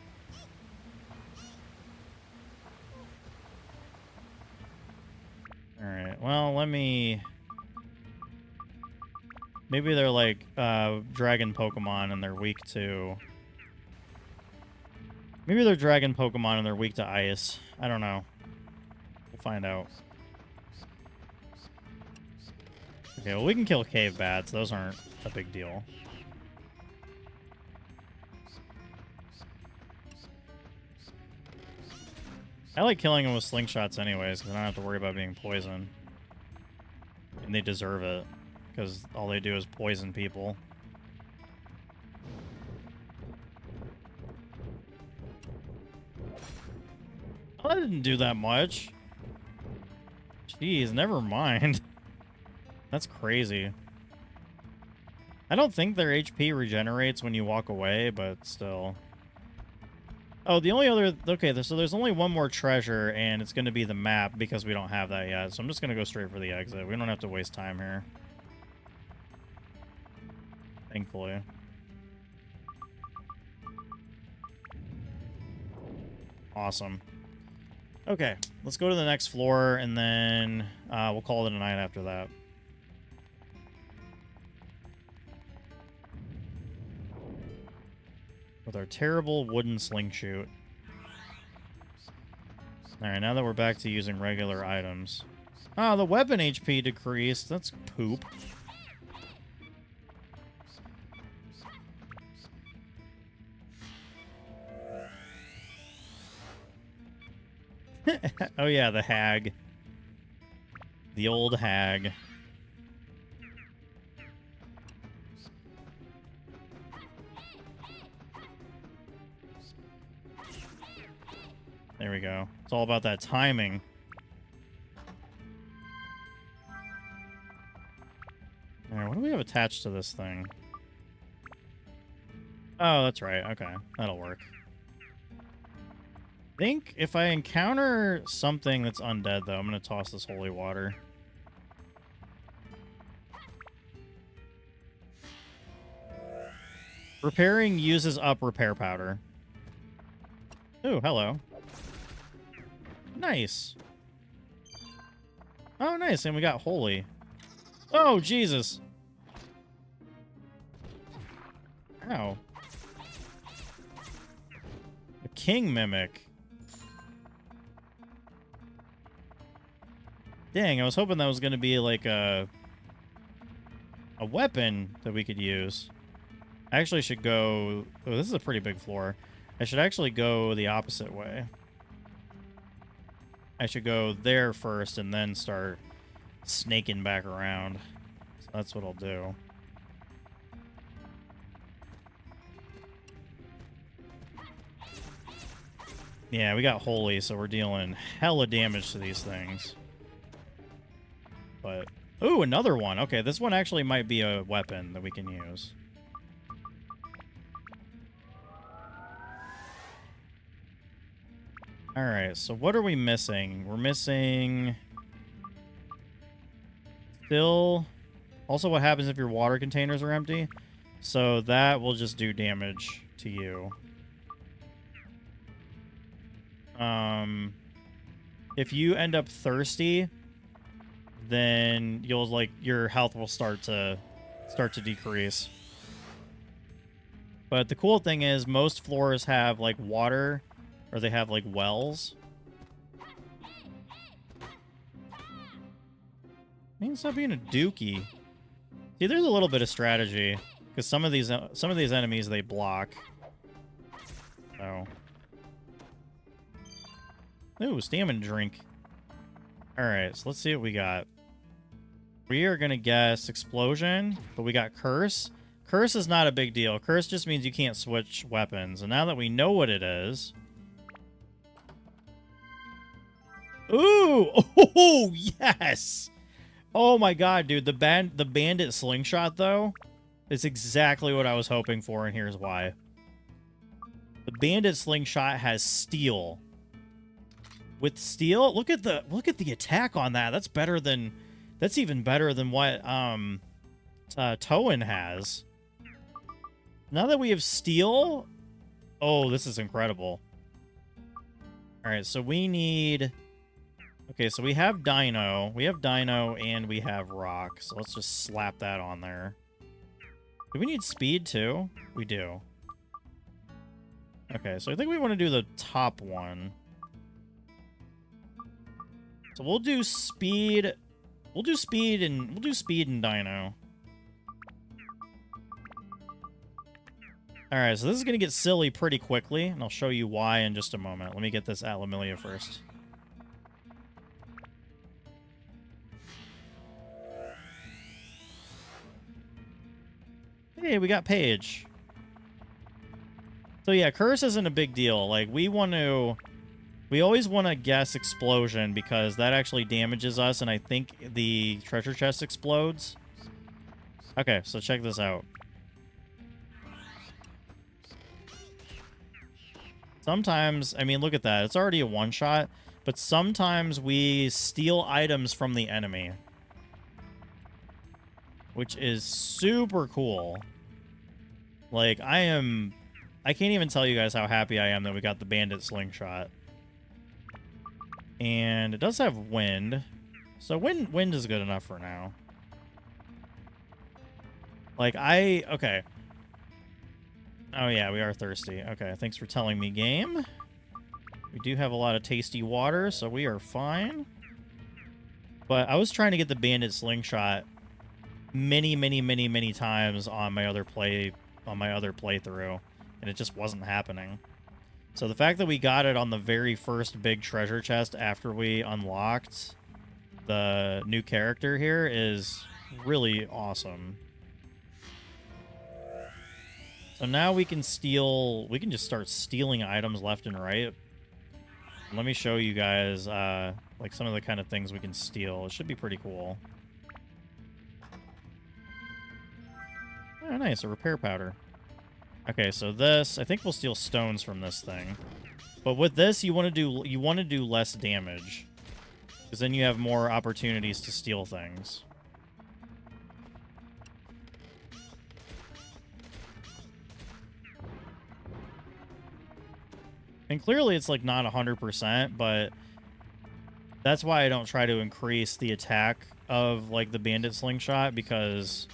Alright, well, let me... Maybe they're like dragon Pokemon and they're weak to... Maybe they're dragon Pokemon and they're weak to ice. I don't know. We'll find out. Okay, well, we can kill cave bats. Those aren't a big deal. I like killing them with slingshots anyways, because I don't have to worry about being poisoned. And they deserve it, because all they do is poison people. Oh, that didn't do that much. Jeez, never mind. That's crazy. I don't think their HP regenerates when you walk away, but still. Oh, the only other... Okay, so there's only one more treasure, and it's going to be the map, because we don't have that yet. So I'm just going to go straight for the exit. We don't have to waste time here. Thankfully. Awesome. Okay, let's go to the next floor, and then we'll call it a night after that. With our terrible wooden sling shoot. Alright, now that we're back to using regular items. Oh, the weapon HP decreased. That's poop. Oh yeah, the hag. The old hag. There we go. It's all about that timing. Alright, what do we have attached to this thing? Oh, that's right. Okay, that'll work. I think if I encounter something that's undead, though, I'm going to toss this holy water. Repairing uses up repair powder. Ooh, hello. Nice. Oh, nice. And we got holy. Oh, Jesus. Ow. A king mimic. Dang, I was hoping that was going to be like a weapon that we could use. I actually should go... Oh, this is a pretty big floor. I should actually go the opposite way. I should go there first and then start snaking back around. So that's what I'll do. Yeah, we got holy, so we're dealing hella damage to these things. But... Ooh, another one. Okay, this one actually might be a weapon that we can use. Alright, so what are we missing? We're missing... Still... Also, what happens if your water containers are empty? So that will just do damage to you. If you end up thirsty, then you'll, like, your health will start to decrease. But the cool thing is most floors have, like, water... Or they have, like, wells. Man, stop being a dookie. See, there's a little bit of strategy. Because some of these enemies, they block. So. Ooh, stamina drink. Alright, so let's see what we got. We are going to guess explosion, but we got curse. Curse is not a big deal. Curse just means you can't switch weapons. And now that we know what it is... Ooh! Oh, yes! Oh my god, dude. The bandit slingshot, though, is exactly what I was hoping for, and here's why. The bandit slingshot has steel. with steel. Look at the attack on that. That's even better than what Toen has. Now that we have steel, oh, this is incredible. All right, so we need. Okay, so we have Dino, and we have Rock. So let's just slap that on there. Do we need speed too? We do. Okay, so I think we want to do the top one. So we'll do speed. We'll do speed and Dino. All right, so this is gonna get silly pretty quickly, and I'll show you why in just a moment. Let me get this Atlamillia first. Hey, we got Paige. So yeah, curse isn't a big deal. Like, we always want to guess explosion because that actually damages us, and I think the treasure chest explodes. Okay, so check this out. Sometimes, I mean, look at that. It's already a one-shot, but sometimes we steal items from the enemy, which is super cool. Like, I can't even tell you guys how happy I am that we got the bandit slingshot. And it does have wind. So wind is good enough for now. Like, okay. Oh yeah, we are thirsty. Okay, thanks for telling me, game. We do have a lot of tasty water, so we are fine. But I was trying to get the bandit slingshot many times on my other playthrough, and it just wasn't happening. So the fact that we got it on the very first big treasure chest after we unlocked the new character here is really awesome. So now we can just start stealing items left and right. Let me show you guys like some of the kind of things we can steal. It should be pretty cool. Oh, nice, a repair powder. Okay, so this, I think we'll steal stones from this thing. But with this, you want to do less damage, because then you have more opportunities to steal things. And clearly it's like not 100%, but that's why I don't try to increase the attack of like the bandit slingshot, because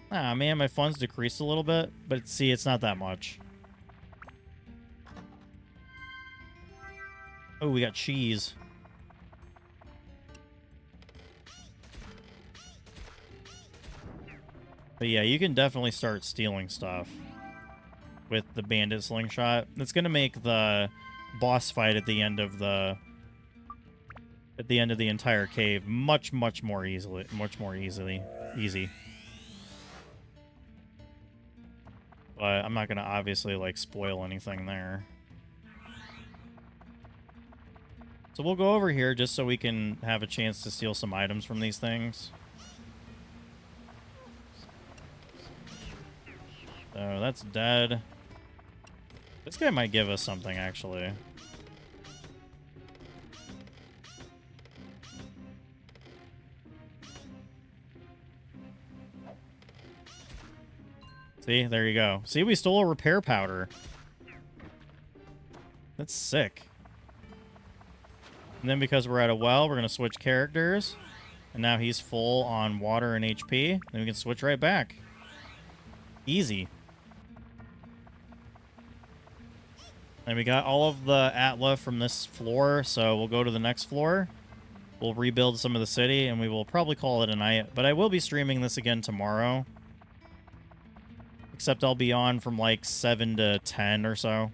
man, my fun's decreased a little bit, but see, it's not that much. Oh, we got cheese. But yeah, you can definitely start stealing stuff with the bandit slingshot. It's gonna make the boss fight at the end of the entire cave much more easy. But I'm not gonna obviously like spoil anything there. So we'll go over here just so we can have a chance to steal some items from these things. So that's dead. This guy might give us something, actually. See, there you go. See, we stole a repair powder. That's sick. And then because we're at a well, we're going to switch characters. And now he's full on water and HP. Then we can switch right back. Easy. And we got all of the Atla from this floor, so we'll go to the next floor. We'll rebuild some of the city, and we will probably call it a night. But I will be streaming this again tomorrow. Except I'll be on from like 7 to 10 or so.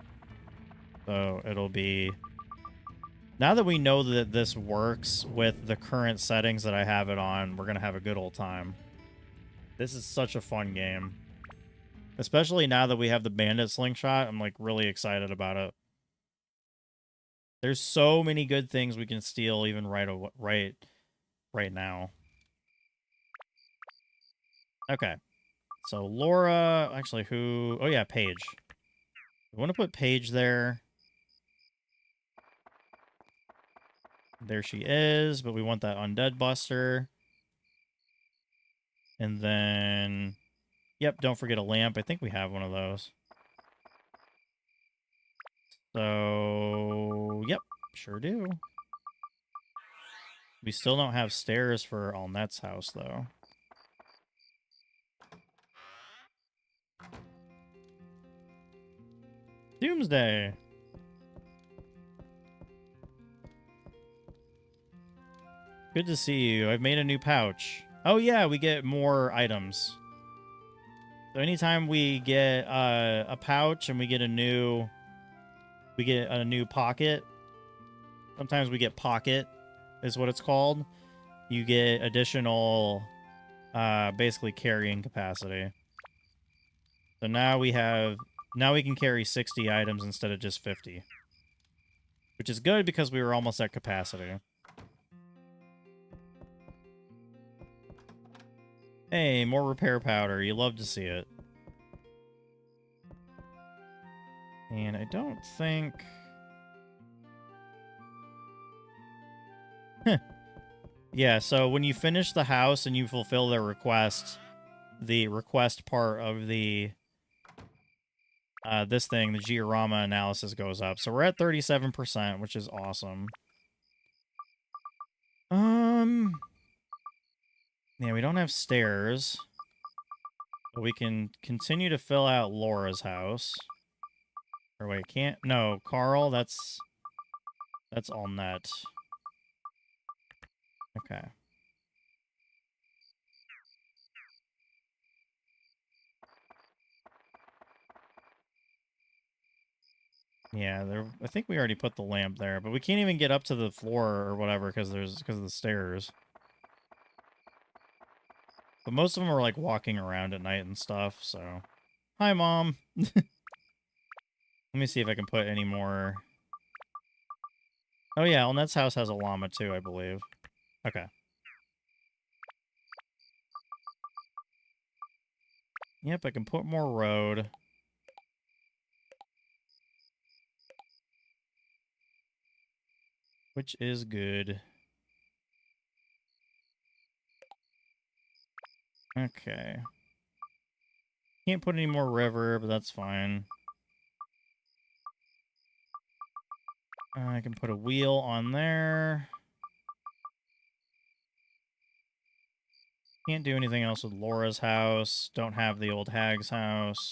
So it'll be... Now that we know that this works with the current settings that I have it on, we're going to have a good old time. This is such a fun game. Especially now that we have the bandit slingshot, I'm like really excited about it. There's so many good things we can steal even right now. Okay. So Laura, actually who... Oh yeah, Paige. We want to put Paige there. There she is, but we want that undead buster. And then, yep, don't forget a lamp. I think we have one of those. So, yep, sure do. We still don't have stairs for Alnet's house, though. Doomsday. Good to see you. I've made a new pouch. Oh, yeah, we get more items. So anytime we get a pouch and we get a new pocket, sometimes we get pocket is what it's called. You get additional basically carrying capacity. So now we can carry 60 items instead of just 50. Which is good because we were almost at capacity. Hey, more repair powder. You love to see it. And I don't think... Yeah, so when you finish the house and you fulfill their request, the request part of the... this thing, the Giorama analysis goes up. So we're at 37%, which is awesome. Yeah, we don't have stairs. But we can continue to fill out Laura's house. Or wait, can't... No, Carl, that's all net. Okay. Yeah, there. I think we already put the lamp there, but we can't even get up to the floor or whatever because of the stairs. But most of them are like walking around at night and stuff. So, hi, Mom. Let me see if I can put any more. Oh yeah, Elnet's house has a llama too, I believe. Okay. Yep, I can put more road. Which is good. Okay. Can't put any more river, but that's fine. I can put a wheel on there. Can't do anything else with Laura's house. Don't have the old hag's house.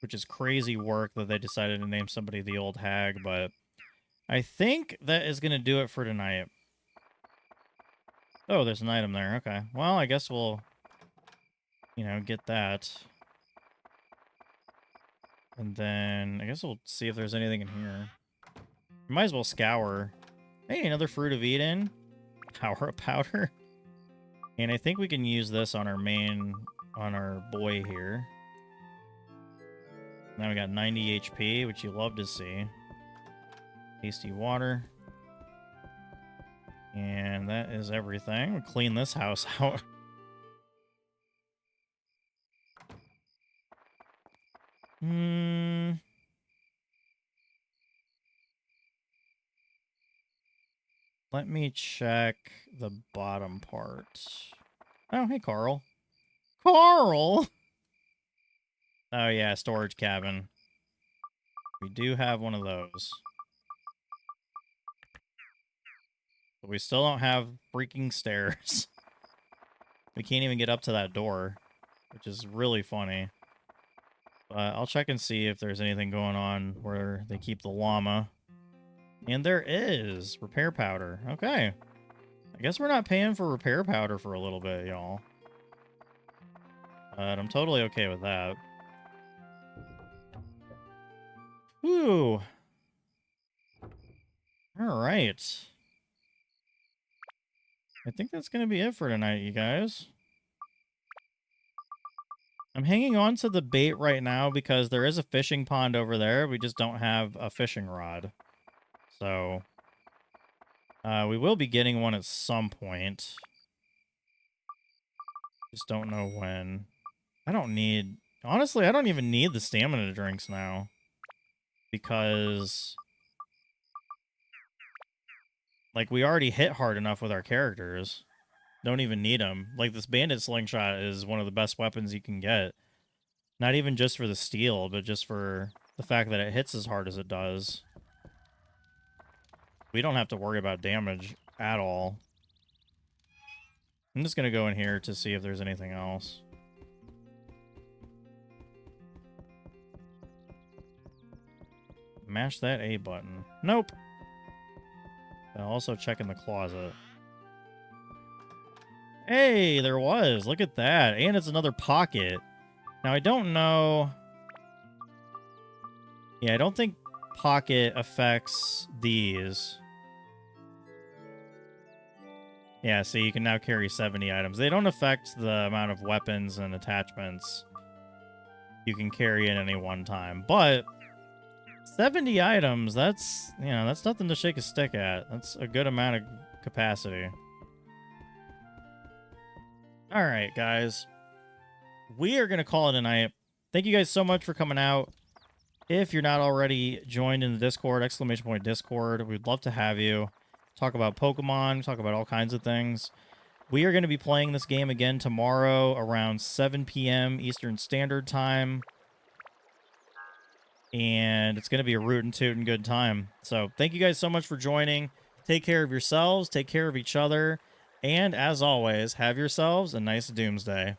Which is crazy work that they decided to name somebody the old hag, but I think that is going to do it for tonight. Oh, there's an item there. Okay. Well, I guess we'll, get that. And then I guess we'll see if there's anything in here. We might as well scour. Hey, another Fruit of Eden. Power up powder. And I think we can use this on our boy here. Now we got 90 HP, which you love to see. Tasty water. And that is everything. We'll clean this house out. Let me check the bottom part. Oh, hey, Carl. Carl! Oh, yeah, storage cabin. We do have one of those. But we still don't have freaking stairs. We can't even get up to that door, which is really funny. But I'll check and see if there's anything going on where they keep the llama. And there is repair powder. Okay. I guess we're not paying for repair powder for a little bit, y'all. But I'm totally okay with that. Whew. Alright. I think that's going to be it for tonight, you guys. I'm hanging on to the bait right now because there is a fishing pond over there. We just don't have a fishing rod. So, we will be getting one at some point. Just don't know when. Honestly, I don't even need the stamina drinks now. Because Like, we already hit hard enough with our characters. Don't even need them. Like, this bandit slingshot is one of the best weapons you can get. Not even just for the steel, but just for the fact that it hits as hard as it does. We don't have to worry about damage at all. I'm just going to go in here to see if there's anything else. Mash that A button. Nope. I'll also check in the closet. Hey, there was. Look at that. And it's another pocket. Now, I don't know. Yeah, I don't think pocket affects these. Yeah, see, you can now carry 70 items. They don't affect the amount of weapons and attachments you can carry at any one time. But 70 items, that's, you know, that's nothing to shake a stick at. That's a good amount of capacity. All right, guys. We are going to call it a night. Thank you guys so much for coming out. If you're not already joined in the Discord, ! Discord, we'd love to have you. Talk about Pokemon, talk about all kinds of things. We are going to be playing this game again tomorrow around 7 p.m. Eastern Standard Time. And it's going to be a rootin' tootin' good time. So thank you guys so much for joining. Take care of yourselves, take care of each other, and as always, have yourselves a nice doomsday.